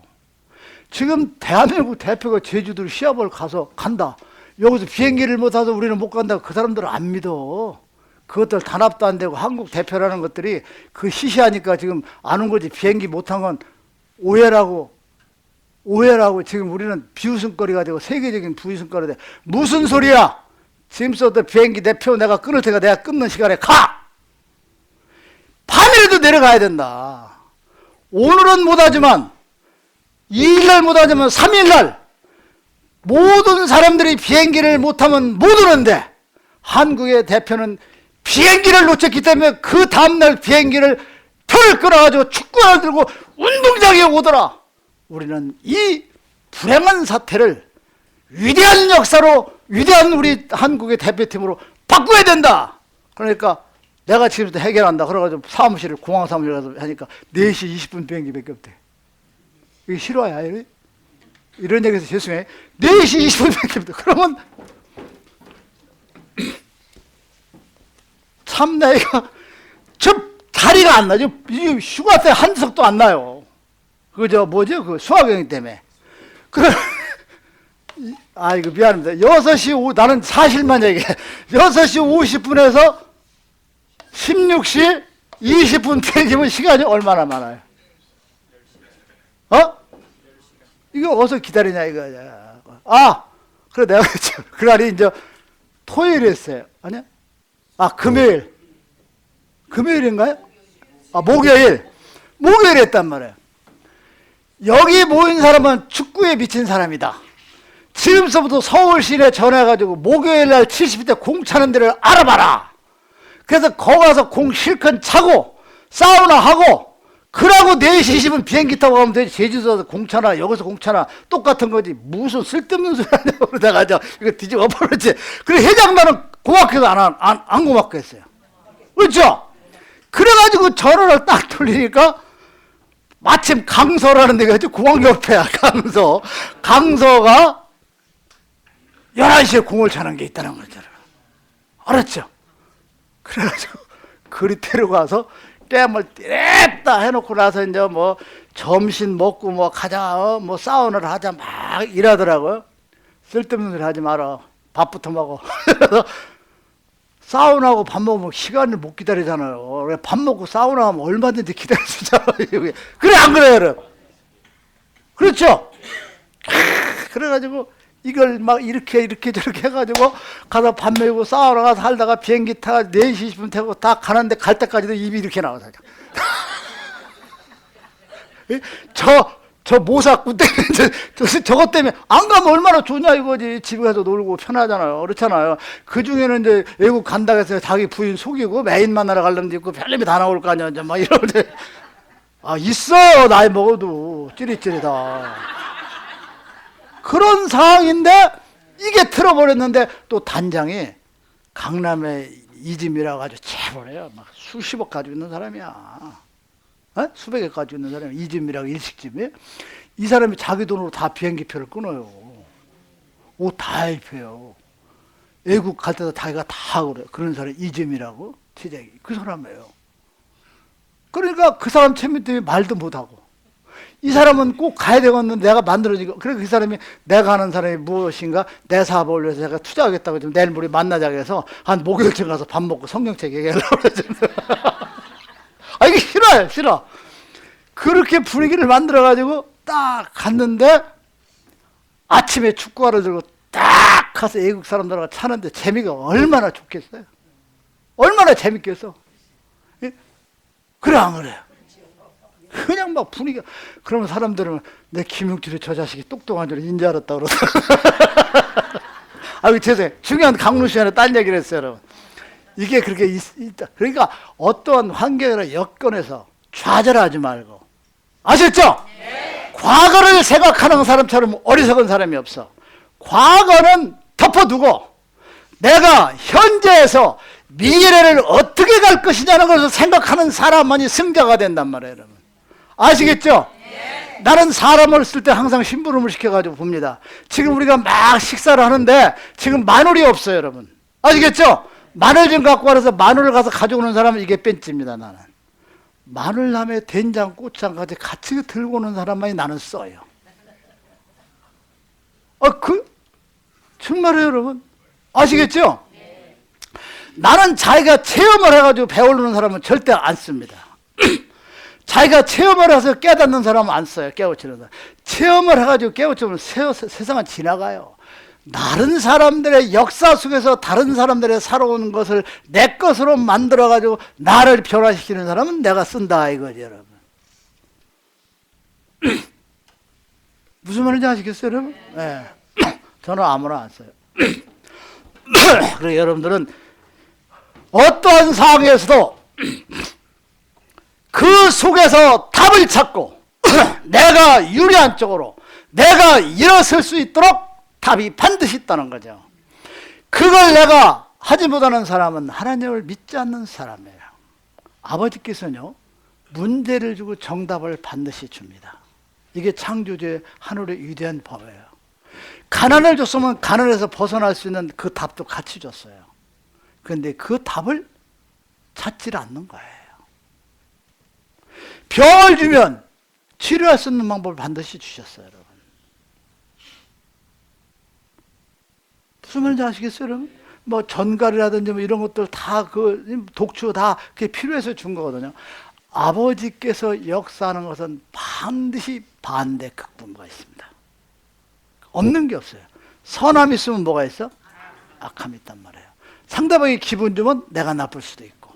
지금 대한민국 대표가 제주도를 시합을 가서 간다. 여기서 비행기를 못 타서 우리는 못 간다고 그 사람들은 안 믿어. 그것들 단합도 안 되고 한국 대표라는 것들이 그 시시하니까 지금 안 온 거지. 비행기 못 탄 건 오해라고 지금 우리는 비웃음거리가 되고 세계적인 비웃음거리가 돼. 무슨 소리야? 짐스부터 비행기 내 표 내가 끊을 테니까 내가 끊는 시간에 가! 밤이라도 내려가야 된다. 오늘은 못하지만 2일날 못하지만 3일날 모든 사람들이 비행기를 못하면 못 오는데 한국의 대표는 비행기를 놓쳤기 때문에 그 다음날 비행기를 표를 끊어가지고 축구화를 들고 운동장에 오더라. 우리는 이 불행한 사태를 위대한 역사로 위대한 우리 한국의 대표팀으로 바꿔야 된다. 그러니까 내가 지금부터 해결한다. 그래가지고 사무실을 공항 사무실 가서 하니까 4시 20분 비행기밖에 없대. 이게 실화야. 이런 얘기해서 죄송해. 4시 20분밖에 없대. 그러면 참 내가 저 다리가 안 나죠. 휴가 때 한석도 안 나요. 그저 뭐죠? 그 수학여행 때문에. 그래. 아이고 미안합니다. 6시 나는 사실만 얘기해. 6시 50분에서 16시 20분 비행기면 시간이 얼마나 많아요? 이거 어디서 기다리냐 이거야. 그래 내가 그랬죠. 그날이 이제 토요일이었어요. 아니야? 금요일인가요? 목요일 했단 말이에요. 여기 모인 사람은 축구에 미친 사람이다. 지금서부터 서울시내 전화해가지고 목요일날 70대 공 차는 데를 알아봐라. 그래서 거기 가서 공 실컷 차고 사우나하고 그러고 4시 20분 비행기 타고 가면 되지. 제주도에서 공 차나 여기서 공 차나 똑같은 거지. 무슨 쓸데없는 소리 하냐고 그러다가 이거 뒤집어 버렸지. 그래 회장단은 고맙게도 안 고맙게 했어요. 그렇죠? 그래가지고 전화를 딱 돌리니까 마침 강서라는 데가 있죠. 공항 옆에야 강서가 11시에 공을 차는 게 있다는 거잖아. 알았죠? 그래가지고 그리 데려가서 게임을 떼랬다 해놓고 나서 이제 뭐 점심 먹고 뭐 가자 뭐 사우나를 하자 막 이러더라고요. 쓸데없는 소리 하지 마라. 밥부터 먹어. 그래서 사우나하고 밥 먹으면 시간을 못 기다리잖아요. 밥 먹고 사우나 하면 얼마든지 기다릴 수 있잖아요. 그래 안 그래요? 여러분? 그렇죠? 그래가지고 이걸 막 이렇게 저렇게 해가지고 가서 밥 먹고 사우나 가서 살다가 비행기 타가 4시 20분 타고 다 가는데 갈 때까지도 입이 이렇게 나와서 저 모사꾼 때문에 저것 때문에 안 가면 얼마나 좋냐 이거지. 집에 가서 놀고 편하잖아요. 그렇잖아요. 그 중에는 이제 외국 간다고 해서 자기 부인 속이고 메인 만나러 가려면 있고 별님이 다 나올 거 아니야. 막 이러는데 있어 나이 먹어도 찌릿찌릿하다. 그런 상황인데 이게 틀어버렸는데 또 단장이 강남에 이짐이라고 아주 재벌이에요. 막 수십억 가지고 있는 사람이야. 수백억 가지고 있는 사람이 이짐이라고 일식집이. 이 사람이 자기 돈으로 다 비행기표를 끊어요. 옷 다 입혀요. 외국 갈 때도 자기가 다 그래. 그런 사람이 이짐이라고 티적이 그 사람이에요. 그러니까 그 사람 채무 때문에 말도 못하고 이 사람은 꼭 가야 되겠는데 내가 만들어지고, 그래서 그 사람이 내가 하는 사람이 무엇인가 내 사업을 위해서 제가 투자하겠다고 좀 내일 우리 만나자고 해서 한 목요일쯤 가서 밥 먹고 성경책 얘기하려고 그러죠. 아, 이게 싫어요, 싫어. 그렇게 분위기를 만들어가지고 딱 갔는데 아침에 축구화를 들고 딱 가서 외국 사람들하고 차는데 재미가 얼마나 좋겠어요. 얼마나 재밌겠어. 예? 그래 안 그래요? 그냥 막 분위기가. 그러면 사람들은 내 김용길이 저 자식이 똑똑한 줄 인지 알았다 그러더라고요. 아유, 죄송해요. 중요한 강론 시간에 딴 얘기를 했어요, 여러분. 이게 그렇게 있다. 그러니까 어떠한 환경이나 여건에서 좌절하지 말고. 아셨죠? 네. 과거를 생각하는 사람처럼 어리석은 사람이 없어. 과거는 덮어두고 내가 현재에서 미래를 어떻게 갈 것이냐는 것을 생각하는 사람만이 승자가 된단 말이에요, 여러분. 아시겠죠? 네. 나는 사람을 쓸 때 항상 심부름을 시켜가지고 봅니다. 지금 우리가 막 식사를 하는데 지금 마늘이 없어요, 여러분. 아시겠죠? 마늘 좀 갖고 와서 마늘을 가서 가져오는 사람은 이게 뺀집니다, 나는. 마늘남에 된장, 고추장까지 같이 들고 오는 사람만이 나는 써요. 정말이에요, 여러분. 아시겠죠? 네. 나는 자기가 체험을 해가지고 배우는 사람은 절대 안 씁니다. 자기가 체험을 해서 깨닫는 사람은 안 써요, 깨우치는 사람. 체험을 해가지고 깨우치면 세상은 지나가요. 다른 사람들의 역사 속에서 다른 사람들의 살아온 것을 내 것으로 만들어가지고 나를 변화시키는 사람은 내가 쓴다 이거지, 여러분. 무슨 말인지 아시겠어요, 여러분? 네. 저는 아무나 안 써요. 그리고 여러분들은 어떠한 상황에서도 그 속에서 답을 찾고 내가 유리한 쪽으로 내가 일어설 수 있도록 답이 반드시 있다는 거죠. 그걸 내가 하지 못하는 사람은 하나님을 믿지 않는 사람이에요. 아버지께서는요, 문제를 주고 정답을 반드시 줍니다. 이게 창조주의 하늘의 위대한 법이에요. 가난을 줬으면 가난에서 벗어날 수 있는 그 답도 같이 줬어요. 그런데 그 답을 찾지 않는 거예요. 병을 주면 치료할 수 있는 방법을 반드시 주셨어요, 여러분. 무슨 말인지 아시겠어요, 여러분? 뭐 전갈이라든지 뭐 이런 것들 다 그 독초 다 그게 필요해서 준 거거든요. 아버지께서 역사하는 것은 반드시 반대 극분가 있습니다. 없는 게 없어요. 선함이 있으면 뭐가 있어? 악함이 있단 말이에요. 상대방이 기분 좋으면 내가 나쁠 수도 있고.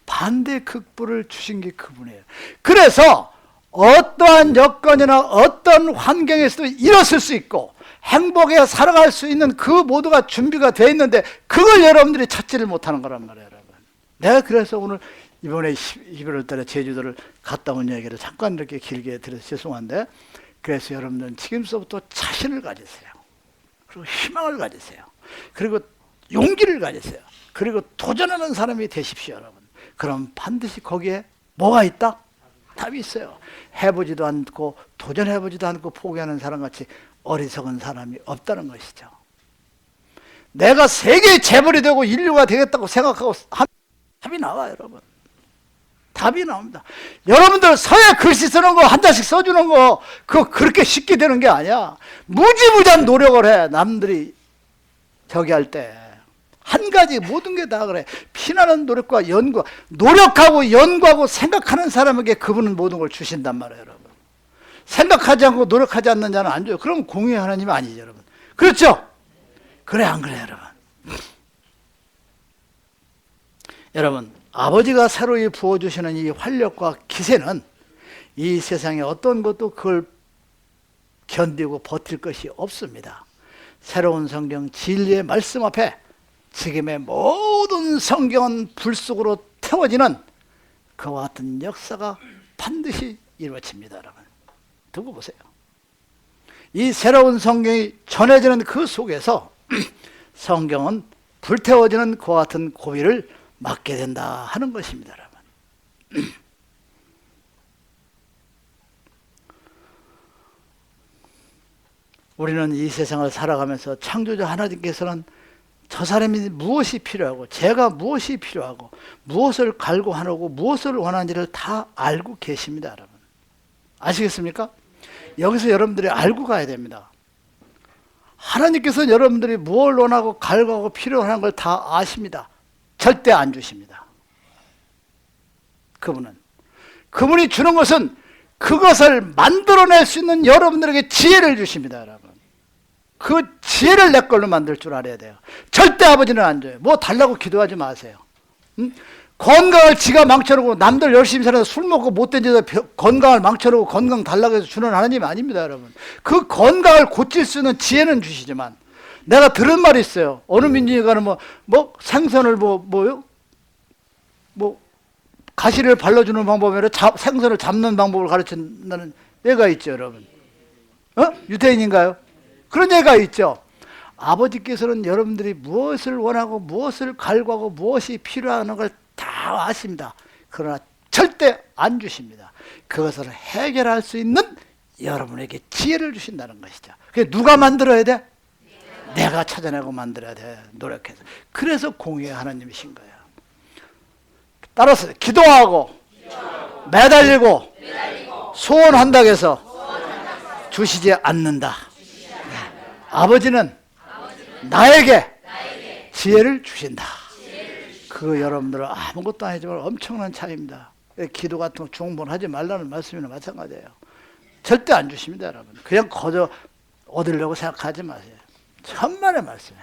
반대 극부를 주신 게 그분이에요. 그래서 어떠한 여건이나 어떤 환경에서도 일어설 수 있고 행복에 살아갈 수 있는 그 모두가 준비가 되어 있는데 그걸 여러분들이 찾지를 못하는 거란 말이에요, 여러분. 내가 그래서 오늘 이번에 11월 달에 제주도를 갔다 온 얘기를 잠깐 이렇게 길게 드려서 죄송한데, 그래서 여러분들은 지금서부터 자신을 가지세요. 그리고 희망을 가지세요. 그리고 용기를 가지세요. 그리고 도전하는 사람이 되십시오, 여러분. 그럼 반드시 거기에 뭐가 있다? 답이 있어요. 해보지도 않고 도전해보지도 않고 포기하는 사람같이 어리석은 사람이 없다는 것이죠. 내가 세계의 재벌이 되고 인류가 되겠다고 생각하고 답이 나와요, 여러분. 답이 나옵니다. 여러분들 서예 글씨 쓰는 거 한 장씩 써주는 거 그거 그렇게 쉽게 되는 게 아니야. 무지무지한 노력을 해. 남들이 저기 할 때 한 가지 모든 게 다 그래. 피나는 노력과 연구, 노력하고 연구하고 생각하는 사람에게 그분은 모든 걸 주신단 말이에요, 여러분. 생각하지 않고 노력하지 않는 자는 안 줘요. 그럼 공의의 하나님이 아니죠, 여러분. 그렇죠? 그래 안 그래, 여러분? 여러분, 아버지가 새로이 부어주시는 이 활력과 기세는 이 세상에 어떤 것도 그걸 견디고 버틸 것이 없습니다. 새로운 성경 진리의 말씀 앞에 지금의 모든 성경은 불 속으로 태워지는 그와 같은 역사가 반드시 이루어집니다, 여러분. 두고 보세요. 이 새로운 성경이 전해지는 그 속에서 성경은 불태워지는 그와 같은 고비를 맞게 된다 하는 것입니다, 여러분. 우리는 이 세상을 살아가면서 창조주 하나님께서는 저 사람이 무엇이 필요하고 제가 무엇이 필요하고 무엇을 갈구하고 무엇을 원하는지를 다 알고 계십니다, 여러분. 아시겠습니까? 여기서 여러분들이 알고 가야 됩니다. 하나님께서 여러분들이 무엇을 원하고 갈구하고 필요한 걸 다 아십니다. 절대 안 주십니다. 그분이 주는 것은 그것을 만들어낼 수 있는 여러분들에게 지혜를 주십니다. 여러분, 그 지혜를 내 걸로 만들 줄 알아야 돼요. 절대 아버지는 안 줘요. 뭐 달라고 기도하지 마세요. 건강을 지가 망쳐놓고 남들 열심히 살아서 술 먹고 못된 데서 건강을 망쳐놓고 건강 달라고 해서 주는 하나님이 아닙니다. 여러분, 그 건강을 고칠 수 있는 지혜는 주시지만, 내가 들은 말이 있어요. 어느 민중이가는 생선을 가시를 발라주는 방법이라 생선을 잡는 방법을 가르친다는 예가 있죠. 여러분, 유태인인가요? 그런 예가 있죠. 아버지께서는 여러분들이 무엇을 원하고 무엇을 갈구하고 무엇이 필요한 걸 다 아십니다. 그러나 절대 안 주십니다. 그것을 해결할 수 있는 여러분에게 지혜를 주신다는 것이죠. 그게 누가 만들어야 돼? 내가 찾아내고 만들어야 돼. 노력해서. 그래서 공의의 하나님이신 거예요. 따라서 기도하고 매달리고 소원한다고 해서 주시지 않는다. 아버지는 나에게 지혜를 주신다. 그 여러분들은 아무것도 아니지만 엄청난 차이입니다. 기도 같은 거 중봉하지 말라는 말씀이나 마찬가지예요. 절대 안 주십니다. 여러분, 그냥 거저 얻으려고 생각하지 마세요. 천만의 말씀에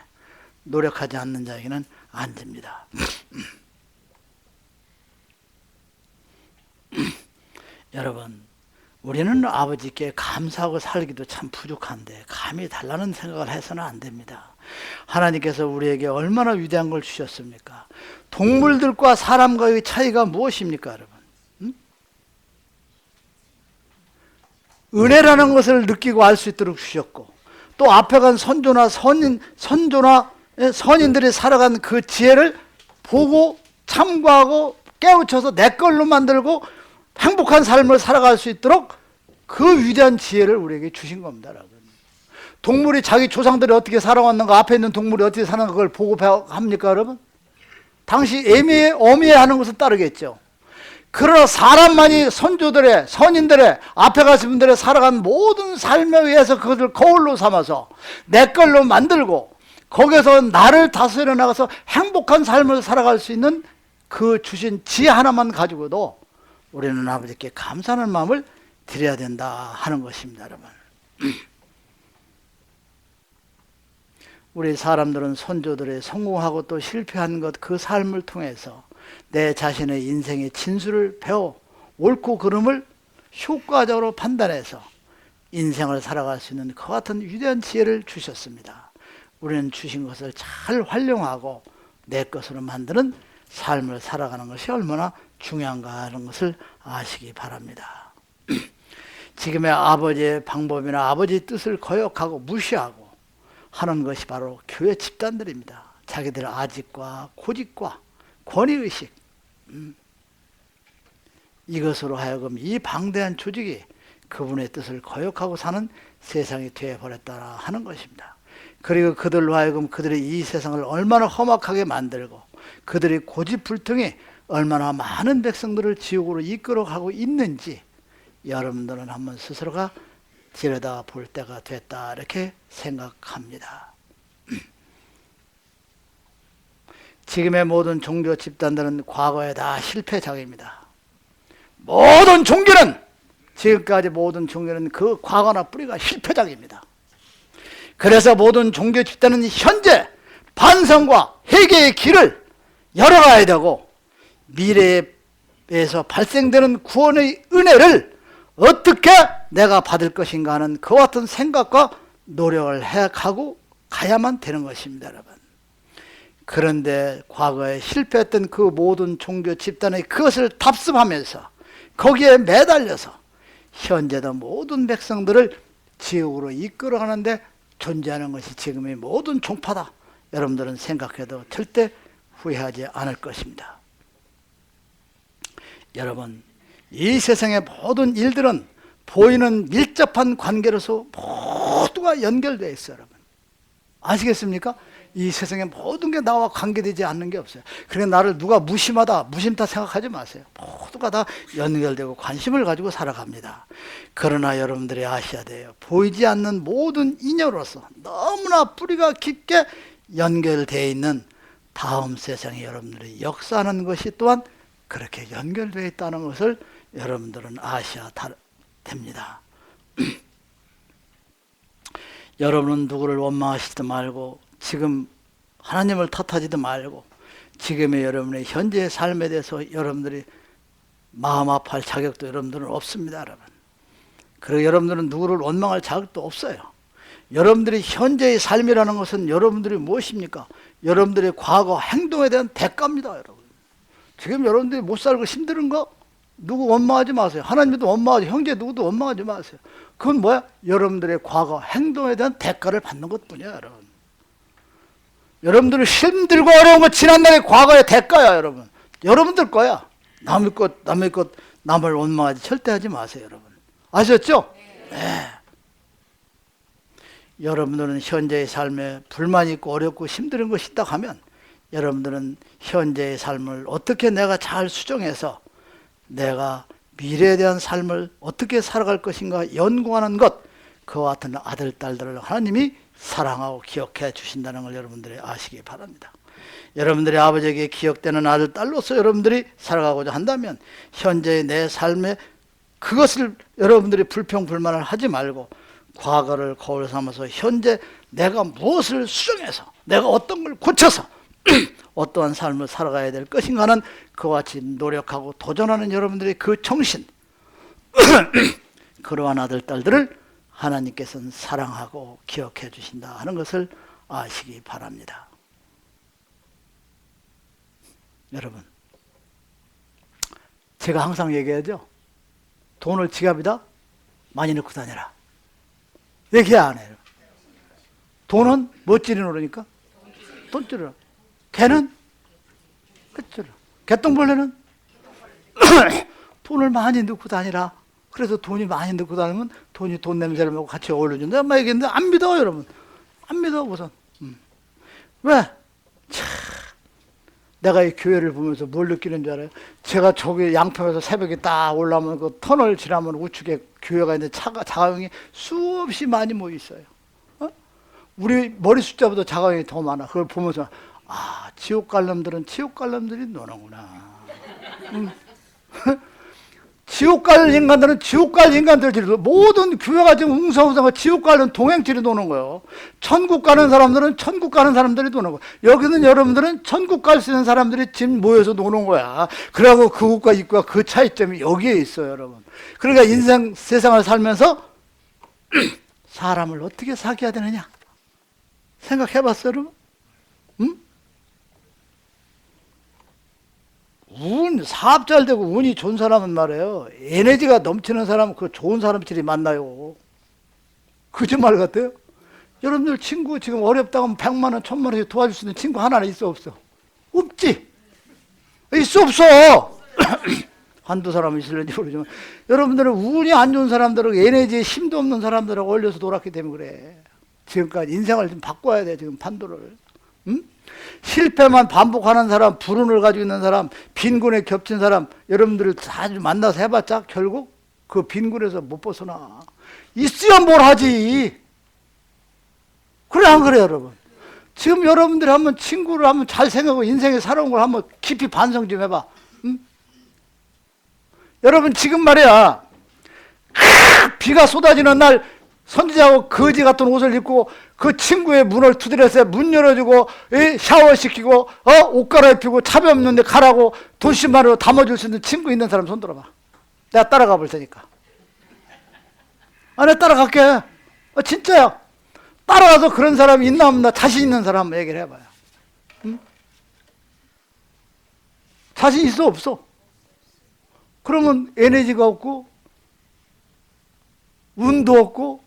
노력하지 않는 자에게는 안 됩니다. 여러분, 우리는 아버지께 감사하고 살기도 참 부족한데 감히 달라는 생각을 해서는 안 됩니다. 하나님께서 우리에게 얼마나 위대한 걸 주셨습니까? 동물들과 사람과의 차이가 무엇입니까, 여러분? 은혜라는 것을 느끼고 알 수 있도록 주셨고, 또 앞에 간 선조나 선인들이 살아간 그 지혜를 보고 참고하고 깨우쳐서 내 걸로 만들고 행복한 삶을 살아갈 수 있도록 그 위대한 지혜를 우리에게 주신 겁니다. 여러분, 동물이 자기 조상들이 어떻게 살아왔는가, 앞에 있는 동물이 어떻게 사는 그걸 보고 합니까? 여러분, 당시 어미에 하는 것을 따르겠죠. 그러나 사람만이 선조들의 선인들의 앞에 가신 분들의 살아간 모든 삶에 의해서 그것을 거울로 삼아서 내 걸로 만들고 거기서 나를 다스려 나가서 행복한 삶을 살아갈 수 있는 그 주신 지혜 하나만 가지고도 우리는 아버지께 감사하는 마음을 드려야 된다 하는 것입니다. 여러분, 우리 사람들은 선조들의 성공하고 또 실패한 것, 그 삶을 통해서 내 자신의 인생의 진수를 배워 옳고 그름을 효과적으로 판단해서 인생을 살아갈 수 있는 그 같은 위대한 지혜를 주셨습니다. 우리는 주신 것을 잘 활용하고 내 것으로 만드는 삶을 살아가는 것이 얼마나 중요한가 하는 것을 아시기 바랍니다. 지금의 아버지의 방법이나 아버지의 뜻을 거역하고 무시하고 하는 것이 바로 교회 집단들입니다. 자기들의 아집과 고집과 권위의식, 이것으로 하여금 이 방대한 조직이 그분의 뜻을 거역하고 사는 세상이 되어버렸다 하는 것입니다. 그리고 그들로 하여금 그들의 이 세상을 얼마나 험악하게 만들고 그들의 고집불통이 얼마나 많은 백성들을 지옥으로 이끌어가고 있는지 여러분들은 한번 스스로가 들여다볼 때가 됐다 이렇게 생각합니다. 지금의 모든 종교 집단들은 과거에 다 실패작입니다. 모든 종교는, 지금까지 모든 종교는 그 과거나 뿌리가 실패작입니다. 그래서 모든 종교 집단은 현재 반성과 회개의 길을 열어가야 되고 미래에서 발생되는 구원의 은혜를 어떻게 내가 받을 것인가 하는 그와 같은 생각과 노력을 해가고 가야만 되는 것입니다. 여러분, 그런데 과거에 실패했던 그 모든 종교 집단의 그것을 답습하면서 거기에 매달려서 현재도 모든 백성들을 지옥으로 이끌어가는데 존재하는 것이 지금의 모든 종파다. 여러분들은 생각해도 절대 후회하지 않을 것입니다. 여러분, 이 세상의 모든 일들은 보이는 밀접한 관계로서 모두가 연결되어 있어요. 여러분, 아시겠습니까? 이 세상에 모든 게 나와 관계되지 않는 게 없어요. 그러니까 나를 누가 무심하다, 무심다 생각하지 마세요. 모두가 다 연결되고 관심을 가지고 살아갑니다. 그러나 여러분들이 아셔야 돼요. 보이지 않는 모든 인연으로서 너무나 뿌리가 깊게 연결되어 있는 다음 세상에 여러분들이 역사하는 것이 또한 그렇게 연결되어 있다는 것을 여러분들은 아셔야 됩니다. 여러분은 누구를 원망하시지도 말고 지금 하나님을 탓하지도 말고 지금의 여러분의 현재의 삶에 대해서 여러분들이 마음 아파할 자격도 여러분들은 없습니다. 여러분. 그리고 여러분들은 누구를 원망할 자격도 없어요. 여러분들이 현재의 삶이라는 것은 여러분들이 무엇입니까? 여러분들의 과거 행동에 대한 대가입니다. 여러분. 지금 여러분들이 못 살고 힘든 거 누구 원망하지 마세요. 하나님도 원망하지, 형제 누구도 원망하지 마세요. 그건 뭐야? 여러분들의 과거 행동에 대한 대가를 받는 것뿐이야. 여러분. 여러분들이 힘들고 어려운 거 지난날의 과거의 대가야. 여러분. 여러분들 거야. 남의 것 남을 원망하지 절대 하지 마세요. 여러분. 아셨죠? 네. 여러분들은 현재의 삶에 불만이 있고 어렵고 힘든 것이 있다 하면 여러분들은 현재의 삶을 어떻게 내가 잘 수정해서 내가 미래에 대한 삶을 어떻게 살아갈 것인가 연구하는 것, 그와 같은 아들, 딸들을 하나님이 사랑하고 기억해 주신다는 걸 여러분들이 아시기 바랍니다. 여러분들이 아버지에게 기억되는 아들, 딸로서 여러분들이 살아가고자 한다면 현재의 내 삶에 그것을 여러분들이 불평불만을 하지 말고 과거를 거울 삼아서 현재 내가 무엇을 수정해서 내가 어떤 걸 고쳐서 어떠한 삶을 살아가야 될 것인가 하는 그와 같이 노력하고 도전하는 여러분들의 그 정신 그러한 아들, 딸들을 하나님께서는 사랑하고 기억해 주신다 하는 것을 아시기 바랍니다. 여러분, 제가 항상 얘기하죠. 돈을 지갑에다 많이 넣고 다녀라. 얘기 안 해요. 돈은 멋지게 노르니까 돈줄을. 개는 끝줄을. 개똥벌레는 돈을 많이 넣고 다니라. 그래서 돈이 많이 넣고 다니면 돈이 돈 냄새를 맡고 같이 어울려준다. 엄마 얘기했는데 안 믿어, 여러분. 안 믿어, 우선. 왜? 참, 내가 이 교회를 보면서 뭘 느끼는 줄 알아요? 제가 저기 양평에서 새벽에 딱 올라오면 그 터널 지나면 우측에 교회가 있는데 자가용이 수없이 많이 모여 있어요. 어? 우리 머리 숫자보다 자가용이 더 많아. 그걸 보면서 아, 지옥 갈 놈들은 지옥 갈 놈들이 노는구나. 지옥 갈 인간들은 지옥 갈 인간들끼리 모든 교회가 지금 웅성웅성하고 지옥 가는 동행길이 노는 거예요. 천국 가는 사람들은 천국 가는 사람들이 노는 거예요. 여기는 여러분들은 천국 갈 수 있는 사람들이 지금 모여서 노는 거야. 그러고 그곳과 이곳과 그 차이점이 여기에 있어요, 여러분. 그러니까 인생 세상을 살면서 사람을 어떻게 사귀어야 되느냐 생각해봤어요, 여러분? 응? 사업 잘 되고 운이 좋은 사람은 말이에요. 에너지가 넘치는 사람은 그 좋은 사람끼리 만나요. 거짓말 같아요? 여러분들 친구 지금 어렵다고 하면 100만 원, 1000만 원씩 도와줄 수 있는 친구 하나는 있어, 없어? 없지? 있어, 없어? 한두 사람은 있을는지 모르지만 여러분들은 운이 안 좋은 사람들하고 에너지에 힘도 없는 사람들하고 어울려서 놀았기 때문에 그래. 지금까지 인생을 좀 바꿔야 돼, 지금 판도를. 응? 실패만 반복하는 사람, 불운을 가지고 있는 사람, 빈곤에 겹친 사람, 여러분들을 자주 만나서 해봤자 결국 그 빈곤에서 못 벗어나. 있어야 뭘 하지. 그래, 안 그래, 여러분? 지금 여러분들이 한번 친구를 한번 잘 생각하고 인생에 살아온 걸 한번 깊이 반성 좀 해봐. 응? 여러분, 지금 말이야. 비가 쏟아지는 날 선지자하고 거지 같은 옷을 입고 그 친구의 문을 두드려서 문 열어주고 샤워시키고 옷 갈아입히고 차비 없는데 가라고 돈 10만 원 담아줄 수 있는 친구 있는 사람 손 들어봐. 내가 따라가 볼 테니까. 내가 따라갈게. 진짜야. 따라가서 그런 사람이 있나 없나 자신 있는 사람 한번 얘기를 해봐요. 응? 자신 있어, 없어? 그러면 에너지가 없고 운도 없고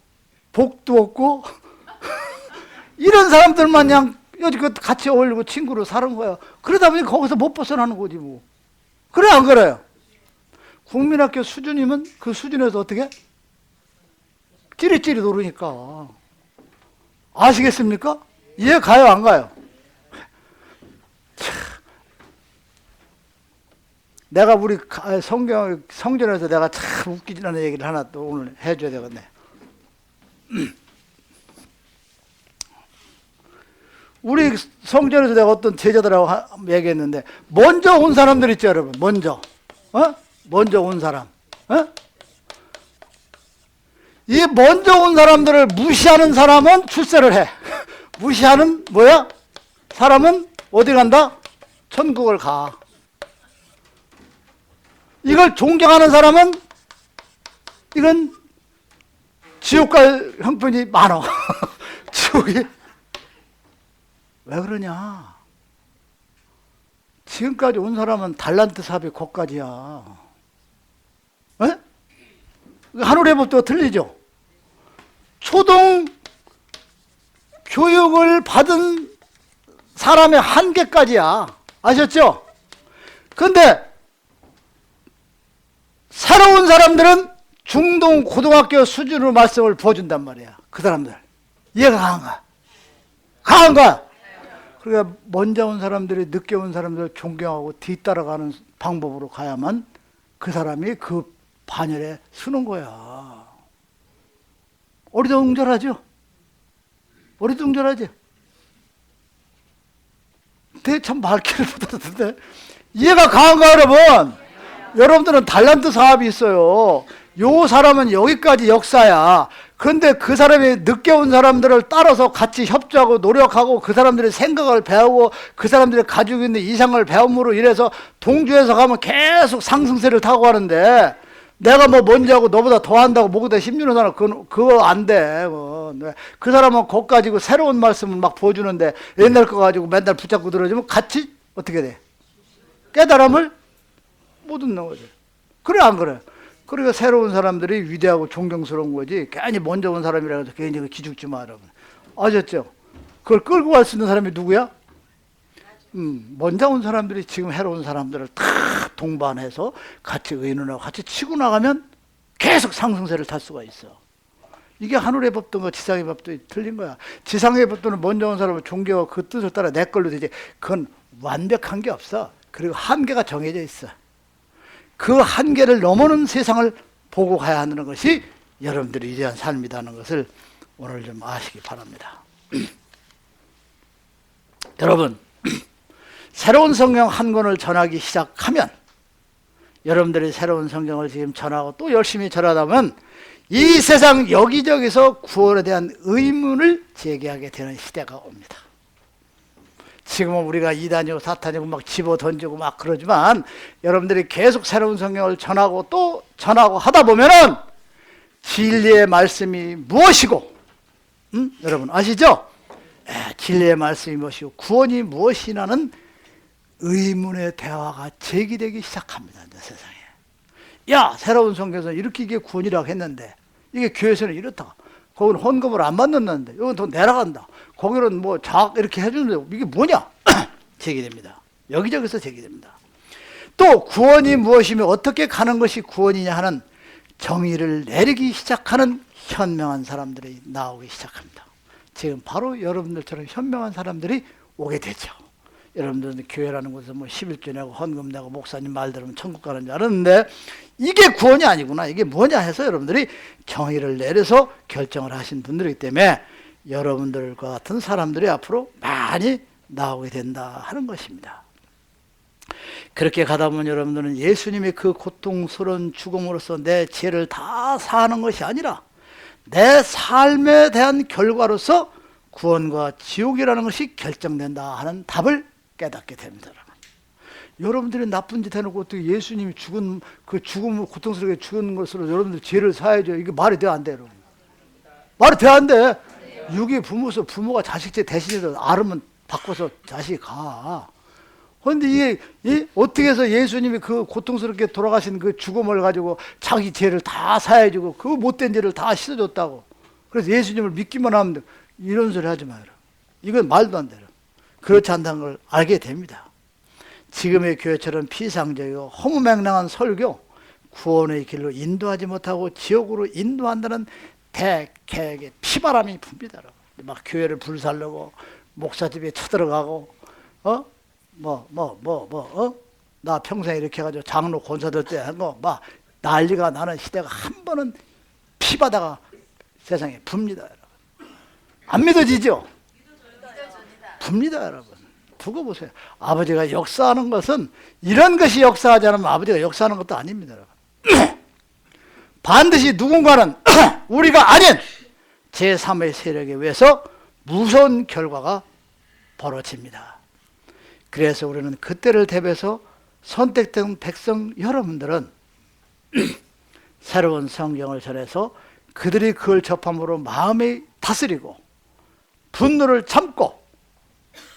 복도 없고 이런 사람들만 그냥 여지껏 같이 어울리고 친구로 사는 거야. 그러다 보니 거기서 못 벗어나는 거지 뭐. 그래, 안 그래요? 국민학교 수준이면 그 수준에서 어떻게? 찌릿찌릿 오르니까. 아시겠습니까? 이해 가요, 안 가요? 내가 우리 성전에서 내가 참 웃기지 않은 얘기를 하나 또 오늘 해줘야 되겠네. 우리 성전에서 내가 어떤 제자들하고 얘기했는데, 먼저 온 사람들 있죠, 여러분. 먼저 온 사람. 이 먼저 온 사람들을 무시하는 사람은 출세를 해. 무시하는 사람은 어디 간다? 천국을 가. 이걸 존경하는 사람은 이건 지옥 갈 형편이 많아. 지옥이. 왜 그러냐? 지금까지 온 사람은 달란트 사업이 거기까지야. 하늘의 법도 틀리죠? 초등 교육을 받은 사람의 한계까지야. 아셨죠? 근데 새로운 사람들은 중등 고등학교 수준으로 말씀을 보여준단 말이야. 그 사람들. 이해가 강한가? 강한가? 그러니까 먼저 온 사람들이 늦게 온 사람들을 존경하고 뒤따라가는 방법으로 가야만 그 사람이 그 반열에 서는 거야. 어리둥절하죠? 어리둥절하죠? 되게 참 말귀를 못하던데. 이해가 강한가, 여러분? 여러분들은 달란트 사업이 있어요. 요 사람은 여기까지 역사야. 그런데 그 사람이 늦게 온 사람들을 따라서 같이 협조하고 노력하고 그 사람들의 생각을 배우고 그 사람들이 가지고 있는 이상을 배움으로 인해서 동주에서 가면 계속 상승세를 타고 가는데, 내가 뭐 먼저 하고 너보다 더 한다고 목에다 힘주는 사람, 그거 안 돼. 그 사람은 그거 가지고 새로운 말씀을 막 보여주는데 옛날 거 가지고 맨날 붙잡고 들어주면 같이 어떻게 돼? 깨달음을 못 얻는 거지. 그래, 안 그래? 그러니까 새로운 사람들이 위대하고 존경스러운 거지. 괜히 먼저 온 사람이라 해서 괜히 기죽지 마, 여러분. 아셨죠? 그걸 끌고 갈 수 있는 사람이 누구야? 먼저 온 사람들이 지금 해로운 사람들을 다 동반해서 같이 의논하고 같이 치고 나가면 계속 상승세를 탈 수가 있어. 이게 하늘의 법도 지상의 법도 틀린 거야. 지상의 법도는 먼저 온 사람을 존경하고 그 뜻을 따라 내 걸로 되지. 그건 완벽한 게 없어. 그리고 한계가 정해져 있어. 그 한계를 넘어는 세상을 보고 가야 하는 것이 여러분들이 위대한 삶이라는 것을 오늘 좀 아시기 바랍니다. 여러분, 새로운 성경 한 권을 전하기 시작하면, 여러분들이 새로운 성경을 지금 전하고 또 열심히 전하다 보면 이 세상 여기저기서 구원에 대한 의문을 제기하게 되는 시대가 옵니다. 지금은 우리가 2단이고 4단이고 막 집어 던지고 막 그러지만, 여러분들이 계속 새로운 성경을 전하고 또 전하고 하다 보면은 진리의 말씀이 무엇이고, 여러분 아시죠? 진리의 말씀이 무엇이고 구원이 무엇이냐는 의문의 대화가 제기되기 시작합니다. 이제 세상에. 야, 새로운 성경에서 이렇게 이게 구원이라고 했는데 이게 교회에서는 이렇다. 거기는 헌금을 안 받는다는데 여기는 돈 내려간다. 거기는 뭐 이렇게 해주는데 이게 뭐냐? 제기됩니다. 여기저기서 제기됩니다. 또 구원이 무엇이며 어떻게 가는 것이 구원이냐 하는 정의를 내리기 시작하는 현명한 사람들이 나오기 시작합니다. 지금 바로 여러분들처럼 현명한 사람들이 오게 되죠. 여러분들은 교회라는 곳에서 뭐 11조 내고 헌금 내고 목사님 말 들으면 천국 가는 줄 알았는데 이게 구원이 아니구나. 이게 뭐냐 해서 여러분들이 정의를 내려서 결정을 하신 분들이기 때문에 여러분들과 같은 사람들이 앞으로 많이 나오게 된다 하는 것입니다. 그렇게 가다 보면 여러분들은 예수님의 그 고통스러운 죽음으로써 내 죄를 다 사하는 것이 아니라 내 삶에 대한 결과로서 구원과 지옥이라는 것이 결정된다 하는 답을 깨닫게 됩니다. 여러분들이 나쁜 짓 해놓고 어떻게 예수님이 죽은 그 죽음을 고통스럽게 죽은 것으로 여러분들 죄를 사야죠. 이게 말이 돼, 안 돼, 여러분? 말이 돼, 안 돼? 육이 부모서 부모가 자식 죄 대신해서 앓으면 바꿔서 자식이 가. 그런데 이게 어떻게 해서 예수님이 그 고통스럽게 돌아가신 그 죽음을 가지고 자기 죄를 다 사해주고 그 못된 죄를 다 씻어줬다고. 그래서 예수님을 믿기만 하면 돼. 이런 소리 하지 마요. 이건 말도 안 돼요. 그렇지 않다는 걸 알게 됩니다. 지금의 교회처럼 피상적이고 허무맹랑한 설교, 구원의 길로 인도하지 못하고 지옥으로 인도한다는 대개혁의 피바람이 붑니다. 막 교회를 불살르고 목사집에 쳐들어가고 나 평생 이렇게 해가지고 장로 권사들 때 한 거 막 난리가 나는 시대가 한 번은 피바다가 세상에 붑니다, 여러분. 안 믿어지죠? 붑니다, 여러분. 두고 보세요. 아버지가 역사하는 것은 이런 것이 역사하지 않으면 아버지가 역사하는 것도 아닙니다, 여러분. 반드시 누군가는 우리가 아닌 제3의 세력에 의해서 무서운 결과가 벌어집니다. 그래서 우리는 그때를 대비해서 선택된 백성 여러분들은 새로운 성경을 전해서 그들이 그걸 접함으로 마음이 다스리고 분노를 참고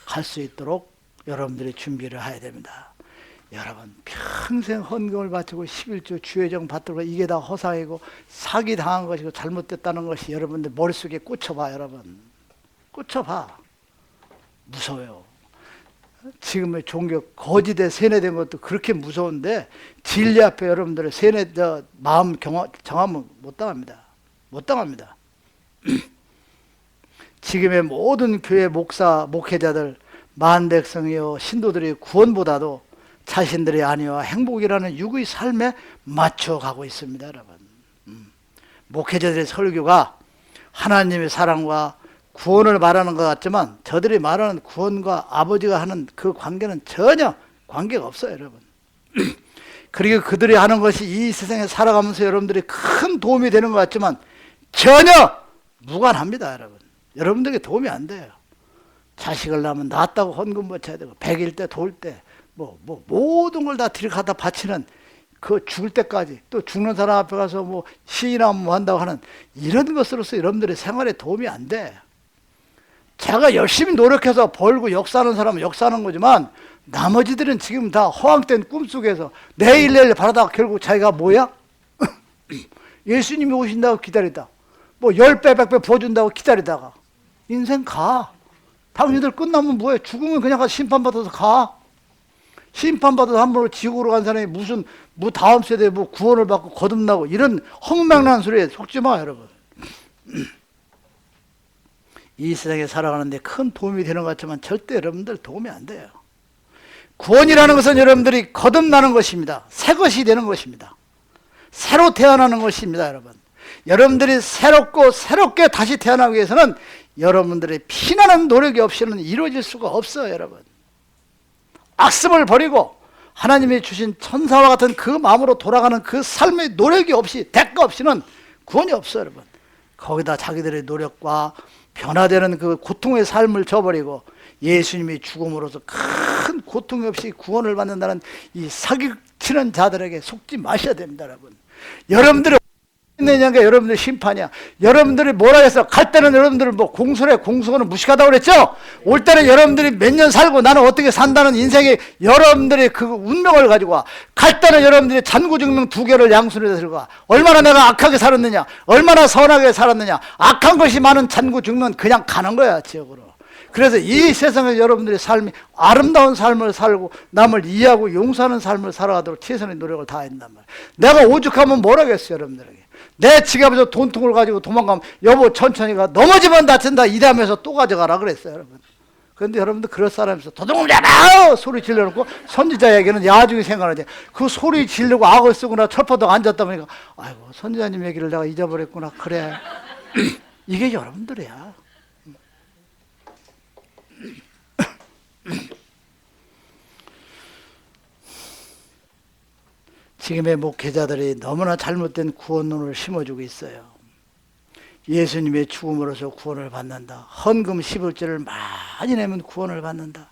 할 수 있도록 여러분들이 준비를 해야 됩니다. 여러분 평생 헌금을 바치고 11조 주의정 받들고 이게 다 허상이고 사기당한 것이고 잘못됐다는 것이 여러분들 머릿속에 꽂혀봐. 여러분 꽂혀봐. 무서워요. 지금의 종교 거지돼 세뇌된 것도 그렇게 무서운데 진리 앞에 여러분들의 마음 정하면 못 당합니다. 못 당합니다. 지금의 모든 교회 목사, 목회자들, 만백성이요 신도들이 구원보다도 자신들이 아니와 행복이라는 육의 삶에 맞춰가고 있습니다, 여러분. 목회자들의 설교가 하나님의 사랑과 구원을 말하는 것 같지만 저들이 말하는 구원과 아버지가 하는 그 관계는 전혀 관계가 없어요, 여러분. 그리고 그들이 하는 것이 이 세상에 살아가면서 여러분들이 큰 도움이 되는 것 같지만 전혀 무관합니다, 여러분. 여러분들에게 도움이 안 돼요. 자식을 낳으면 낳았다고 헌금 바쳐야 되고 100일 때 돌 때 모든 걸 다 들이받아 바치는 그 죽을 때까지 또 죽는 사람 앞에 가서 시인하면 한다고 하는 이런 것으로서 여러분들의 생활에 도움이 안 돼. 제가 열심히 노력해서 벌고 역사하는 사람은 역사하는 거지만 나머지들은 지금 다 허황된 꿈속에서 내일 바라다가 결국 자기가 뭐야? 예수님이 오신다고 기다리다 10배 100배 부어준다고 기다리다가 인생 가. 당신들 끝나면 뭐해? 죽으면 그냥 가서 심판받아서 가. 심판받아서 한 번으로 지옥으로 간 사람이 무슨 다음 세대에 구원을 받고 거듭나고 이런 헛망난 소리에 속지 마, 여러분. 이 세상에 살아가는데 큰 도움이 되는 것 같지만 절대 여러분들 도움이 안 돼요. 구원이라는 것은 여러분들이 거듭나는 것입니다. 새 것이 되는 것입니다. 새로 태어나는 것입니다, 여러분. 여러분들이 새롭게 다시 태어나기 위해서는 여러분들의 피나는 노력이 없이는 이루어질 수가 없어요, 여러분. 악습을 버리고 하나님이 주신 천사와 같은 그 마음으로 돌아가는 그 삶의 노력이 없이 대가 없이는 구원이 없어요, 여러분. 거기다 자기들의 노력과 변화되는 그 고통의 삶을 저버리고 예수님이 죽음으로써 큰 고통 없이 구원을 받는다는 이 사기치는 자들에게 속지 마셔야 됩니다, 여러분. 여러분들의 내냐는 게 여러분들 심판이야. 여러분들이 뭐라 해서 갈 때는 여러분들을 공수는 무식하다고 그랬죠? 올 때는 여러분들이 몇 년 살고 나는 어떻게 산다는 인생에 여러분들이 그 운명을 가지고 와. 갈 때는 여러분들이 잔고증명 2개를 양손에 들고 와. 얼마나 내가 악하게 살았느냐, 얼마나 선하게 살았느냐. 악한 것이 많은 잔고증명 그냥 가는 거야, 지역으로. 그래서 이 세상에 여러분들의 삶이 아름다운 삶을 살고 남을 이해하고 용서하는 삶을 살아가도록 최선의 노력을 다한단 말이야. 내가 오죽하면 뭐라겠어요, 여러분들에게. 내 지갑에서 돈통을 가지고 도망가면 여보 천천히 가, 넘어지면 다친다 이러면서 또 가져가라 그랬어요, 여러분. 그런데 여러분들 그럴 사람에서 도둑을 잡아 소리 질러놓고 선지자에게는 야중이 생각나지. 그 소리 지르고 악을 쓰거나 철퍼덕 앉았다 보니까 아이고 선지자님 얘기를 내가 잊어버렸구나. 그래. 이게 여러분들이야. 지금의 목회자들이 너무나 잘못된 구원론을 심어주고 있어요. 예수님의 죽음으로서 구원을 받는다. 헌금 11조를 많이 내면 구원을 받는다.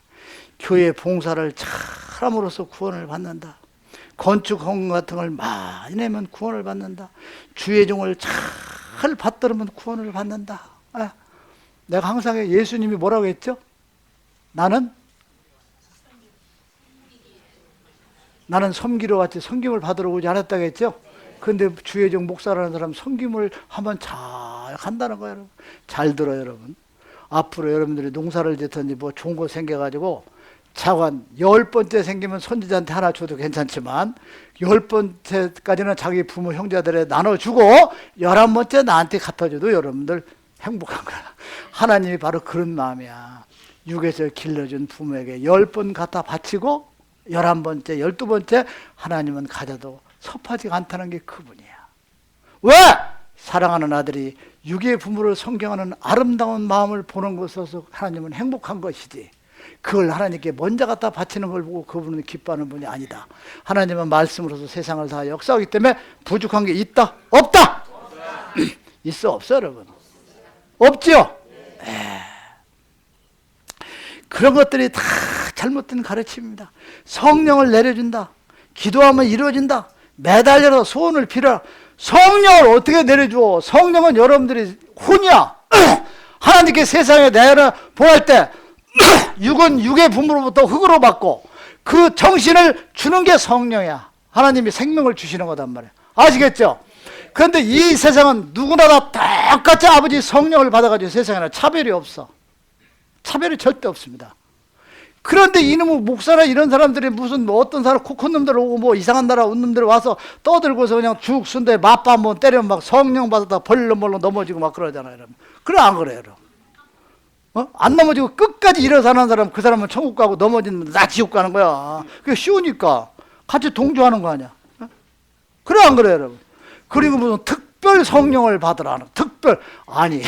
교회 봉사를 잘함으로써 구원을 받는다. 건축 헌금 같은 걸 많이 내면 구원을 받는다. 주의 종을 잘 받들으면 구원을 받는다. 내가 항상 예수님이 뭐라고 했죠? 나는 섬기러 왔지 섬김을 받으러 오지 않았다고 했죠? 근데 주의종 목사라는 사람 섬김을 한번 잘 한다는 거예요, 여러분. 잘 들어요, 여러분. 앞으로 여러분들이 농사를 짓든지 좋은 거 생겨가지고 차관 10번째 생기면 선지자한테 하나 줘도 괜찮지만 10번째까지는 자기 부모 형제들에 나눠주고 11번째 나한테 갖다 줘도 여러분들 행복한 거야. 하나님이 바로 그런 마음이야. 육에서 길러준 부모에게 10번 갖다 바치고 11번째, 12번째 하나님은 가져도 섭하지가 않다는 게 그분이야. 왜? 사랑하는 아들이 육의 부모를 성경하는 아름다운 마음을 보는 것에서 하나님은 행복한 것이지, 그걸 하나님께 먼저 갖다 바치는 걸 보고 그분은 기뻐하는 분이 아니다. 하나님은 말씀으로서 세상을 다 역사하기 때문에 부족한 게 있다? 없다? 있어 없어 여러분? 없지요? 그런 것들이 다 잘못된 가르침입니다. 성령을 내려준다, 기도하면 이루어진다, 매달려서 소원을 빌어라. 성령을 어떻게 내려줘? 성령은 여러분들이 혼이야. 하나님께 세상에 내려 보낼 때 육은 육의 부모로부터 흙으로 받고 그 정신을 주는 게 성령이야. 하나님이 생명을 주시는 거단 말이야. 아시겠죠? 그런데 이 세상은 누구나 다 똑같이 아버지 성령을 받아가지고 세상에는 차별이 없어. 차별이 절대 없습니다. 그런데 이놈의 목사나 이런 사람들이 무슨 뭐 어떤 사람 코큰 놈들 오고 뭐 이상한 나라 온 놈들 와서 떠들고서 그냥 죽 순대 맞바 한번 때리면 막 성령 받았다 벌렁벌렁 넘어지고 막 그러잖아요. 여러분. 그래 안 그래요? 여러분? 안 넘어지고 끝까지 일어서 사는 사람, 그 사람은 천국 가고 넘어지면 나 지옥 가는 거야. 그게 쉬우니까 같이 동조하는 거 아니야. 그래 안 그래요? 여러분? 그리고 무슨 특별 성령을 받으라는, 특별 아니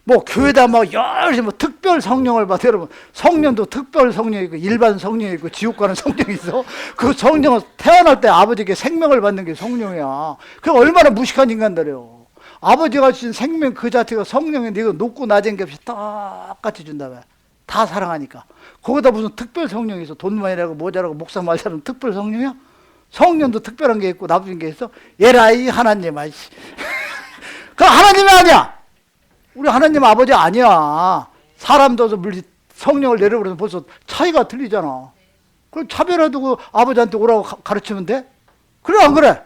뭐 교회다 막 열심히 뭐 특별 성령을 받아. 여러분, 성령도 특별 성령이 있고 일반 성령이 있고 지옥 가는 성령이 있어. 그 성령은 태어날 때 아버지께 생명을 받는 게 성령이야. 그 얼마나 무식한 인간들이요. 아버지가 주신 생명 그 자체가 성령인데 이거 높고 낮은 게 없이 똑같이 준다며. 다 사랑하니까. 거기다 무슨 특별 성령이 있어. 돈 많이 내고 모자라고 목사 말처럼 특별 성령이야? 성령도 특별한 게 있고 나쁜 게 있어? 얘라이 하나님 아이씨. 그 하나님이 아니야. 우리 하나님 아버지 아니야. 사람도 물리 성령을 내려버려서 벌써 차이가 틀리잖아. 그럼 차별해도 그 아버지한테 오라고 가르치면 돼? 그래 안 그래?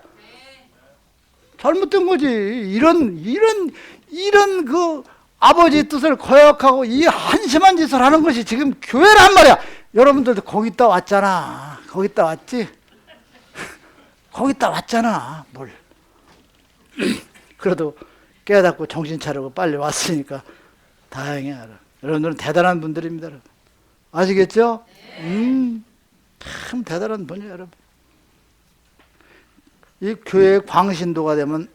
잘못된 거지. 이런 그 아버지의 뜻을 거역하고 이 한심한 짓을 하는 것이 지금 교회란 말이야. 여러분들도 거기다 왔잖아. 거기다 왔지? 거기다 왔잖아. 뭘? 그래도 깨닫고 정신 차리고 빨리 왔으니까 다행이야. 여러분들은 대단한 분들입니다. 여러분. 아시겠죠? 참 대단한 분이에요. 여러분. 이 교회 광신도가 되면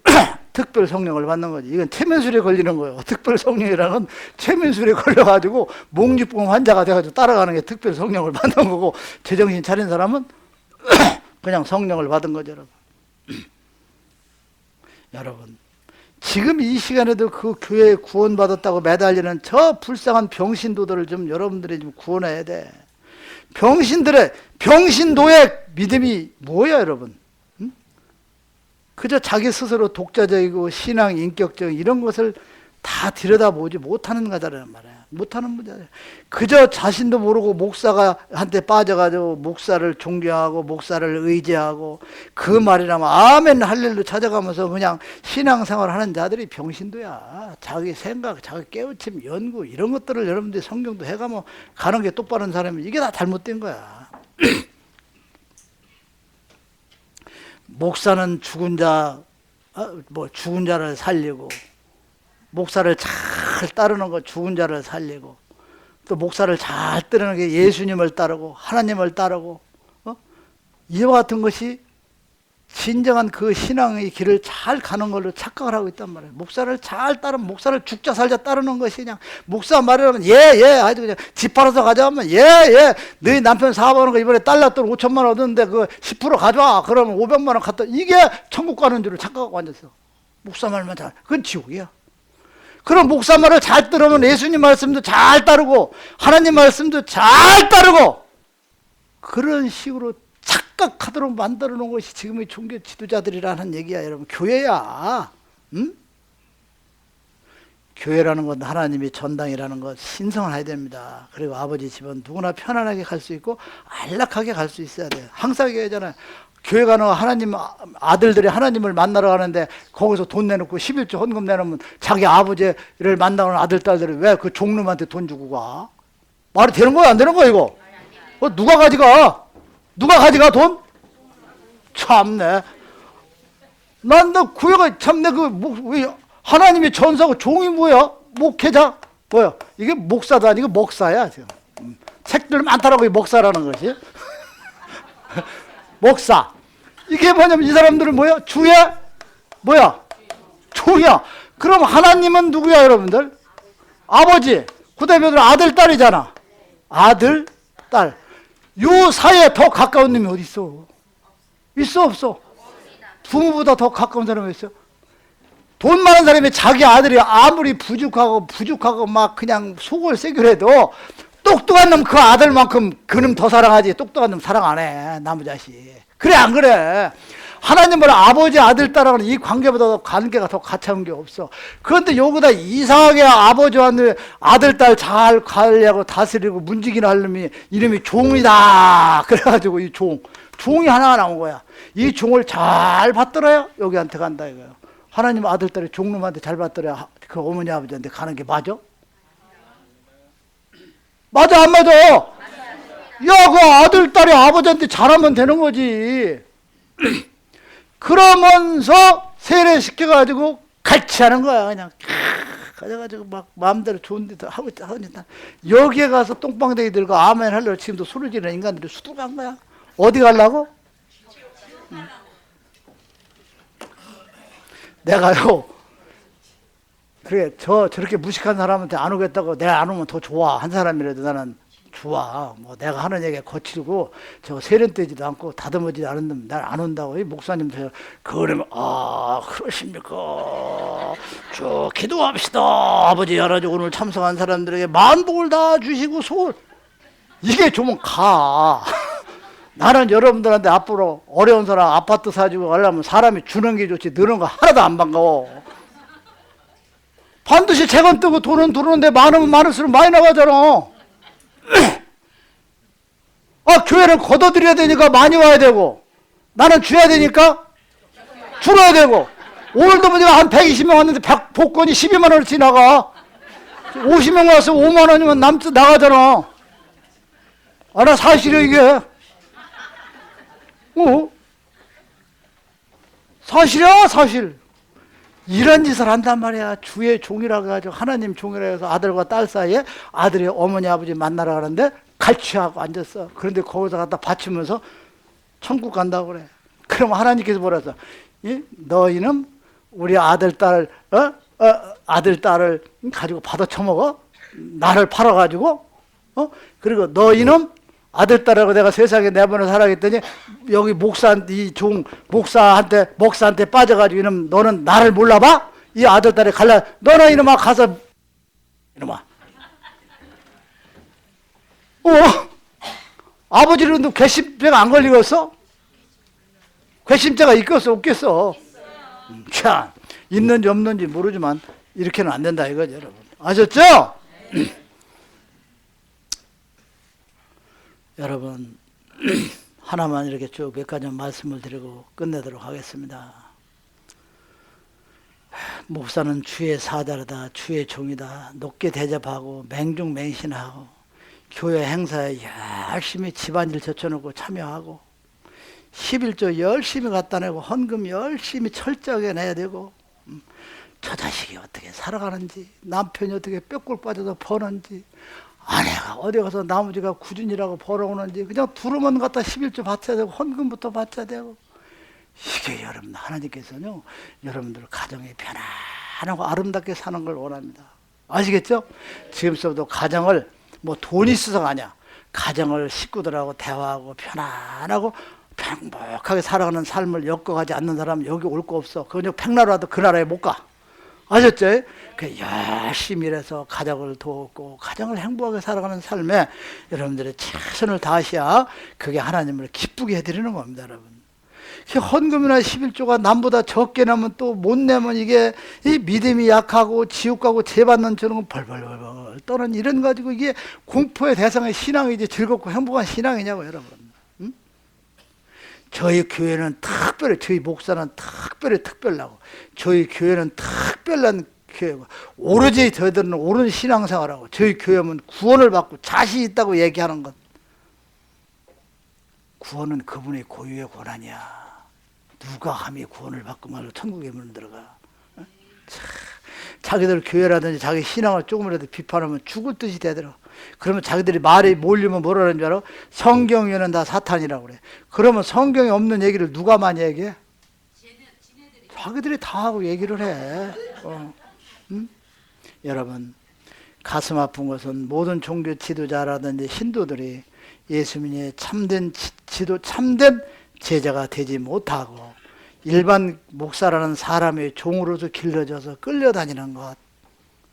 특별 성령을 받는 거지. 이건 최면술에 걸리는 거예요. 특별 성령이라는 건 최면술에 걸려가지고 목류병 환자가 돼가지고 따라가는 게 특별 성령을 받는 거고, 제정신 차린 사람은 그냥 성령을 받은 거죠. 여러분. 여러분. 지금 이 시간에도 그 교회에 구원받았다고 매달리는 저 불쌍한 병신도들을 좀 여러분들이 좀 구원해야 돼. 병신도의 믿음이 뭐야, 여러분? 응? 그저 자기 스스로 독자적이고 신앙, 인격적 이런 것을 다 들여다보지 못하는 거잖아요, 말이야. 못하는 문제야. 그저 자신도 모르고 목사가 한테 빠져가지고 목사를 존경하고 목사를 의지하고 그 말이라면 아멘 할렐루 찾아가면서 그냥 신앙생활 하는 자들이 병신도야. 자기 생각, 자기 깨우침, 연구 이런 것들을 여러분들이 성경도 해가면 가는 게 똑바른 사람이 이게 다 잘못된 거야. 목사는 죽은 자를 살리고, 목사를 잘 따르는 거 죽은 자를 살리고, 또 목사를 잘 따르는 게 예수님을 따르고 하나님을 따르고, 이와 같은 것이 진정한 그 신앙의 길을 잘 가는 걸로 착각을 하고 있단 말이에요. 목사를 잘 따르면, 목사를 죽자 살자 따르는 것이 그냥 목사 말이라면 아주 그냥 집 팔아서 가져가면 너희 남편 사업하는 거 이번에 딸 낳았더니 5천만 원 얻었는데 그 10% 가져와. 그러면 500만 원 갖다, 이게 천국 가는 줄을 착각하고 앉았어. 목사 말만 잘, 그건 지옥이야. 그럼 목사 말을 잘 들으면 예수님 말씀도 잘 따르고 하나님 말씀도 잘 따르고, 그런 식으로 착각하도록 만들어 놓은 것이 지금의 종교 지도자들이라는 얘기야. 여러분, 교회야. 응? 교회라는 건 하나님이 전당이라는 것 신성을 해야 됩니다. 그리고 아버지 집은 누구나 편안하게 갈 수 있고 안락하게 갈 수 있어야 돼요. 항상 얘기하잖아요. 교회 가는 하나님 아들들이 하나님을 만나러 가는데 거기서 돈 내놓고 11조 헌금 내놓으면 자기 아버지를 만나는 아들 딸들이 왜 그 종놈한테 돈 주고 가? 말이 되는 거야 안 되는 거야 이거? 누가 가져가? 누가 가져가 돈? 참네. 난 너 구회가 참네. 왜 하나님의 전사고 종이 뭐야? 목회자? 뭐야? 이게 목사도 아니고 목사야 지금. 책들 많다라고 이 목사라는 것이. 목사. 이게 뭐냐면 이 사람들은 뭐야? 주의 뭐야? 종이야. 그럼 하나님은 누구야 여러분들? 아버지. 그다음에 아들 딸이잖아. 아들 딸. 요 사이에 더 가까운 놈이 어디 있어? 있어 없어? 부모보다 더 가까운 사람이 있어? 돈 많은 사람이 자기 아들이 아무리 부족하고 막 그냥 속을 새겨해도 똑똑한 놈 그 아들만큼 그놈 더 사랑하지. 똑똑한 놈 사랑 안 해. 나무 자식. 그래 안 그래? 하나님은 아버지 아들 딸하고는 이 관계보다 관계가 더 가차운 게 없어. 그런데 여기다 이상하게 아버지와 아들 딸 잘 관리하고 다스리고 문지기나 할 놈이 이름이 종이다. 그래가지고 이 종이 하나가 나온 거야. 이 종을 잘 받들어야 여기한테 간다 이거예요. 하나님 아들 딸이 종놈한테 잘 받들어야 그 어머니 아버지한테 가는 게 맞아? 맞아 안 맞아? 야, 그 아들 딸이 아버지한테 잘하면 되는 거지. 그러면서 세례시켜가지고 같이 하는 거야. 그냥 가져가지고 막 마음대로 좋은 데도 하고 있다. 여기에 가서 똥방댕이 들고 아멘 하려고 지금도 술을 지르는 인간들이 수두룩한 거야. 어디 가려고? 내가요, 그래, 저렇게 무식한 사람한테 안 오겠다고 내가 안 오면 더 좋아. 한 사람이라도 나는 좋아. 뭐 내가 하는 얘기가 거칠고, 저 세련되지도 않고, 다듬어지지 않은 놈, 날 안 온다고. 이 목사님, 그러면, 그러십니까. 쭉 기도합시다. 아버지, 여러분, 오늘 참석한 사람들에게 만복을 다 주시고, 이게 좀 가. 나는 여러분들한테 앞으로 어려운 사람 아파트 사주고 가려면 사람이 주는 게 좋지, 넣는 거 하나도 안 반가워. 반드시 재건 뜨고 돈은 들어오는데 많으면 많을수록 많이 나가잖아. 교회를 걷어들여야 되니까 많이 와야 되고, 나는 줘야 되니까 줄어야 되고, 오늘도 보니까 한 120명 왔는데 복권이 12만 원어치 나가. 50명 와서 5만 원이면 나가잖아. 나 사실이야 이게. 사실이야 사실. 이런 짓을 한단 말이야. 주의 종이라고 해가지고 하나님 종이라고 해서 아들과 딸 사이에 아들이 어머니 아버지 만나러 가는데 갈취하고 앉았어. 그런데 거기서 갖다 바치면서 천국 간다고 그래. 그럼 하나님께서 뭐라 했어? 너희는 우리 아들 딸을 가지고 받아 처먹어? 나를 팔아가지고? 그리고 너희는 아들 딸하고 내가 세상에 내보내 살아겠더니 여기 목사한테 빠져가지고 이놈 너는 나를 몰라봐? 이 아들 딸이 갈라 너는 이놈아 가서 이놈아 아버지는 괘씸죄가 안 걸리겠어? 괘씸죄가 있겠어 없겠어? 참 있는지 없는지 모르지만 이렇게는 안 된다 이거죠 여러분. 아셨죠? 여러분 하나만 이렇게 쭉 몇 가지 말씀을 드리고 끝내도록 하겠습니다. 목사는 주의 사자르다 주의 종이다. 높게 대접하고 맹중맹신하고 교회 행사에 열심히 집안일 젖혀놓고 참여하고 11조 열심히 갖다 내고 헌금 열심히 철저하게 내야 되고 저 자식이 어떻게 살아가는지 남편이 어떻게 뼈골 빠져서 버는지 아내가 어디 가서 나머지가 꾸준히라고 벌어오는지 그냥 두루만 갖다 11조 바쳐야 되고 헌금부터 바쳐야 되고 이게 여러분 하나님께서는요 여러분들 가정이 편안하고 아름답게 사는 걸 원합니다. 아시겠죠? 지금부터 가정을 뭐 돈이 있어서가 아니야. 가정을 식구들하고 대화하고 편안하고 행복하게 살아가는 삶을 엮어가지 않는 사람은 여기 올 거 없어. 그건 백나라도 그 나라에 못 가. 아셨죠? 열심히 일해서 가정을 돕고 가정을 행복하게 살아가는 삶에 여러분들의 최선을 다하셔야 그게 하나님을 기쁘게 해드리는 겁니다, 여러분. 헌금이나 11조가 남보다 적게 나면 또 못 내면 이게 이 믿음이 약하고 지옥 가고 죄받는 저런 거 벌벌벌벌 떠는 이런 가지고 이게 공포의 대상의 신앙이지 즐겁고 행복한 신앙이냐고 여러분. 응? 저희 교회는 특별히 저희 목사는 특별하고 저희 교회는 특별한 교회고 오로지 저희들은 옳은 신앙생활하고 저희 교회는 구원을 받고 자신 있다고 얘기하는 것. 구원은 그분의 고유의 권한이야. 누가 감히 구원을 받고 말로 천국에 문을 들어가. 자기들 교회라든지 자기 신앙을 조금이라도 비판하면 죽을 듯이 되더라. 그러면 자기들이 말이 몰리면 뭐라 그러는 줄 알아? 성경에는 다 사탄이라고 그래. 그러면 성경에 없는 얘기를 누가 많이 얘기해? 자기들이 다 하고 얘기를 해. 응? 여러분, 가슴 아픈 것은 모든 종교 지도자라든지 신도들이 예수님의 참된 참된 제자가 되지 못하고 일반 목사라는 사람의 종으로서 길러져서 끌려다니는 것,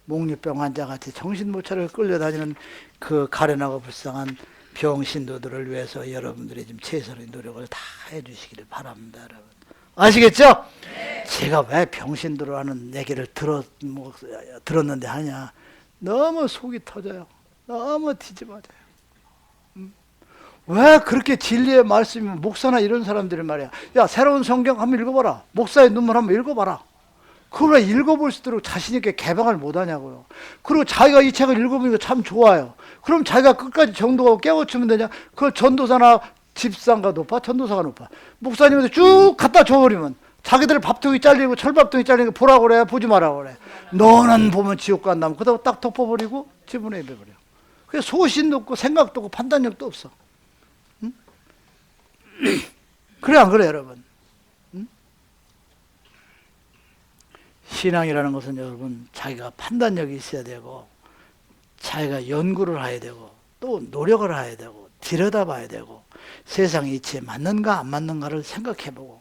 목류병 환자같이 정신 못 차려 끌려다니는 그 가련하고 불쌍한 병신도들을 위해서 여러분들이 좀 최선의 노력을 다 해주시기를 바랍니다. 여러분, 아시겠죠? 네. 제가 왜 병신도로 하는 얘기를 들었는데 하냐, 너무 속이 터져요. 너무 뒤집어져요. 왜 그렇게 진리의 말씀이면 목사나 이런 사람들이 말이야, 야 새로운 성경 한번 읽어봐라, 목사의 눈물 한번 읽어봐라. 그걸 왜 읽어볼 수 있도록 자신 있게 개방을 못하냐고요. 그리고 자기가 이 책을 읽어보니까 참 좋아요. 그럼 자기가 끝까지 정도가 깨우치면 되냐? 그 전도사나 집사가 높아? 전도사가 높아? 목사님한테 쭉 갖다 줘버리면 자기들 밥통이 잘리고 철밥통이 잘리는 거 보라고 그래, 보지 말라고 그래. 너는 보면 지옥 간다면 그다음 딱 덮어버리고 지분에 입혀버려. 그게 소신도 없고 생각도 없고 판단력도 없어. 응? 그래 안 그래 여러분? 응? 신앙이라는 것은 여러분, 자기가 판단력이 있어야 되고 자기가 연구를 해야 되고 또 노력을 해야 되고 들여다봐야 되고 세상 이치에 맞는가 안 맞는가를 생각해보고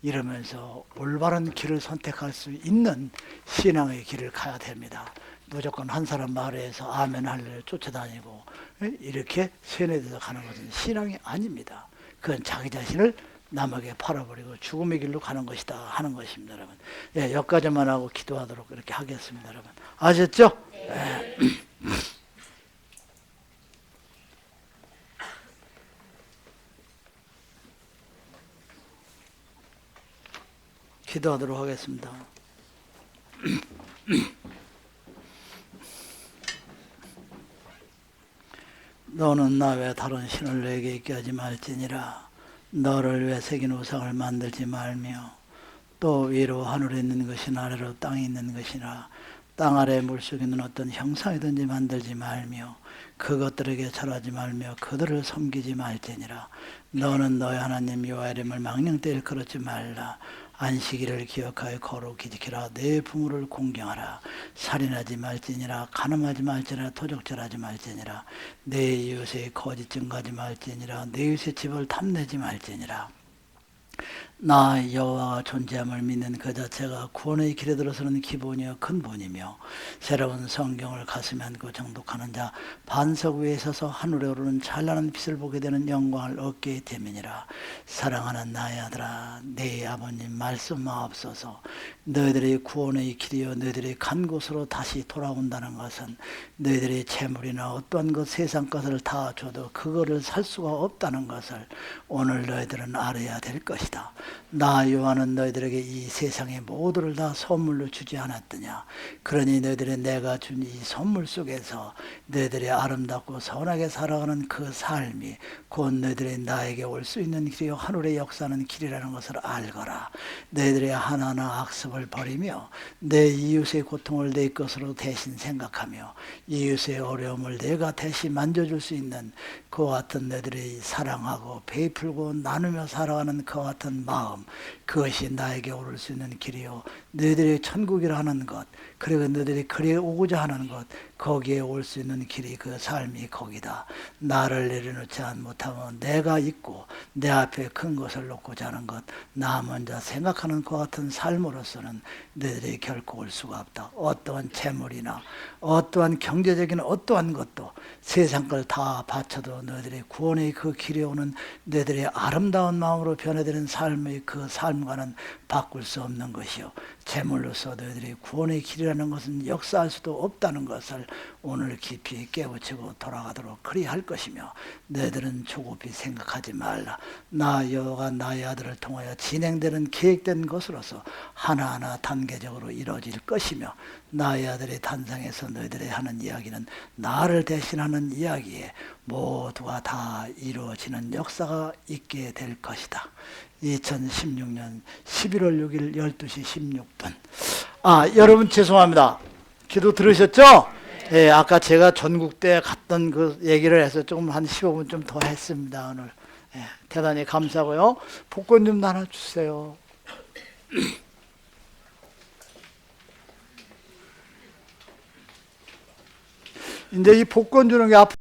이러면서 올바른 길을 선택할 수 있는 신앙의 길을 가야 됩니다. 무조건 한 사람 말에서 아멘 할렐루야 쫓아다니고 이렇게 세뇌돼서 가는 것은 신앙이 아닙니다. 그건 자기 자신을 남에게 팔아버리고 죽음의 길로 가는 것이다 하는 것입니다. 여러분, 예, 여기까지만 하고 기도하도록 이렇게 하겠습니다. 여러분, 아셨죠? 네. 기도하도록 하겠습니다. 너는 나 외 다른 신을 내게 있게 하지 말지니라. 너를 위해 새긴 우상을 만들지 말며 또 위로 하늘에 있는 것이나 아래로 땅에 있는 것이나 땅 아래 물속에 있는 어떤 형상이든지 만들지 말며 그것들에게 절하지 말며 그들을 섬기지 말지니라. 너는 너의 하나님 여호와 이름을 망령되 일컬었지 말라. 안식일을 기억하여 거룩히 지키라. 내 부모를 공경하라. 살인하지 말지니라. 간음하지 말지니라. 도적질하지 말지니라. 내 이웃의 거짓 증거하지 말지니라. 내 이웃의 집을 탐내지 말지니라. 나 여호와가 존재함을 믿는 그 자체가 구원의 길에 들어서는 기본이요 근본이며 새로운 성경을 가슴에 안고 정독하는 자 반석 위에 서서 하늘에 오르는 찬란한 빛을 보게 되는 영광을 얻게 됨이니라. 사랑하는 나의 아들아, 내 아버님 말씀하옵소서. 너희들의 구원의 길이요 너희들의 간 곳으로 다시 돌아온다는 것은 너희들의 재물이나 어떠한 것 세상 것을 다 줘도 그거를 살 수가 없다는 것을 오늘 너희들은 알아야 될 것이다. 나 요한은 너희들에게 이 세상의 모두를 다 선물로 주지 않았더냐. 그러니 너희들이 내가 준 이 선물 속에서 너희들이 아름답고 선하게 살아가는 그 삶이 곧 너희들이 나에게 올 수 있는 길이요 하늘의 역사는 길이라는 것을 알거라. 너희들이 하나하나 악습을 버리며 내 이웃의 고통을 내 것으로 대신 생각하며 이웃의 어려움을 내가 대신 만져줄 수 있는 그와 같은 너희들이 사랑하고 베풀고 나누며 살아가는 그와 같은 마음, 그것이 나에게 오를 수 있는 길이요 너희들이 천국이라 하는 것, 그리고 너희들이 그리에 오고자 하는 것, 거기에 올 수 있는 길이 그 삶이 거기다. 나를 내려놓지 못하면 내가 있고 내 앞에 큰 것을 놓고자 하는 것, 나 먼저 생각하는 것 같은 삶으로서는 너희들이 결코 올 수가 없다. 어떠한 재물이나 어떠한 경제적인 어떠한 것도 세상 걸 다 바쳐도 너희들이 구원의 그 길에 오는 너희들의 아름다운 마음으로 변해되는 삶의 그 삶과는 바꿀 수 없는 것이요 재물로서 너희들이 구원의 길이라는 것은 역사할 수도 없다는 것을 오늘 깊이 깨우치고 돌아가도록 그리할 것이며 너희들은 조급히 생각하지 말라. 나 여호와가 나의 아들을 통하여 진행되는 계획된 것으로서 하나하나 단계적으로 이루어질 것이며 나의 아들의 탄생에서 너희들이 하는 이야기는 나를 대신하는 이야기에 모두가 다 이루어지는 역사가 있게 될 것이다. 2016년 11월 6일 12시 16분. 여러분 죄송합니다. 기도 들으셨죠? 예, 아까 제가 전국대 갔던 그 얘기를 해서 조금 한 15분 좀 더 했습니다, 오늘. 예, 대단히 감사하고요. 복권 좀 나눠주세요. 이제 이 복권 주는 게 앞으로